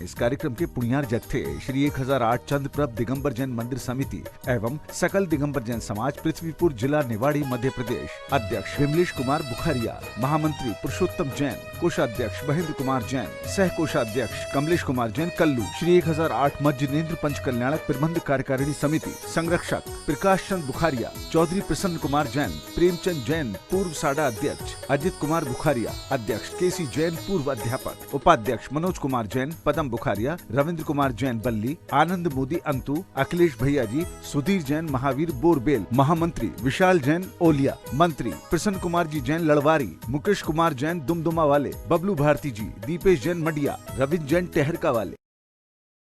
इस कार्यक्रम के पुण्यार जग थे श्री 1008 चंद्रप्रभ दिगंबर जैन मंदिर समिति एवं सकल दिगंबर जैन समाज पृथ्वीपुर जिला निवाड़ी मध्य प्रदेश। अध्यक्ष विमलेश कुमार बुखारिया, महामंत्री पुरुषोत्तम जैन, कोषाध्यक्ष महेंद्र कुमार जैन, सह कोषाध्यक्ष कमलेश कुमार जैन कल्लू। श्री 1008 मज्जनेन्द्र पंच कल्याणक प्रबंध कार्यकारिणी समिति संरक्षक प्रकाश चंद बुखारिया, चौधरी प्रसन्न कुमार जैन, प्रेमचंद जैन पूर्व साडा अध्यक्ष, अजित कुमार बुखारिया अध्यक्ष, केसी जैन पूर्व अध्यापक, उपाध्यक्ष मनोज कुमार जैन, पदम बुखारिया, रविंद्र कुमार जैन बल्ली, आनंद मोदी अंतु, अखिलेश भैया जी, सुधीर जैन महावीर बोरबेल, महामंत्री विशाल जैन ओलिया, मंत्री प्रसन्न कुमार जी जैन लड़वारी, मुकेश कुमार जैन दुमदुमा वाले, बबलू भारती जी, दीपेश जैन मडिया, रविंद्र जैन टहरका वाले।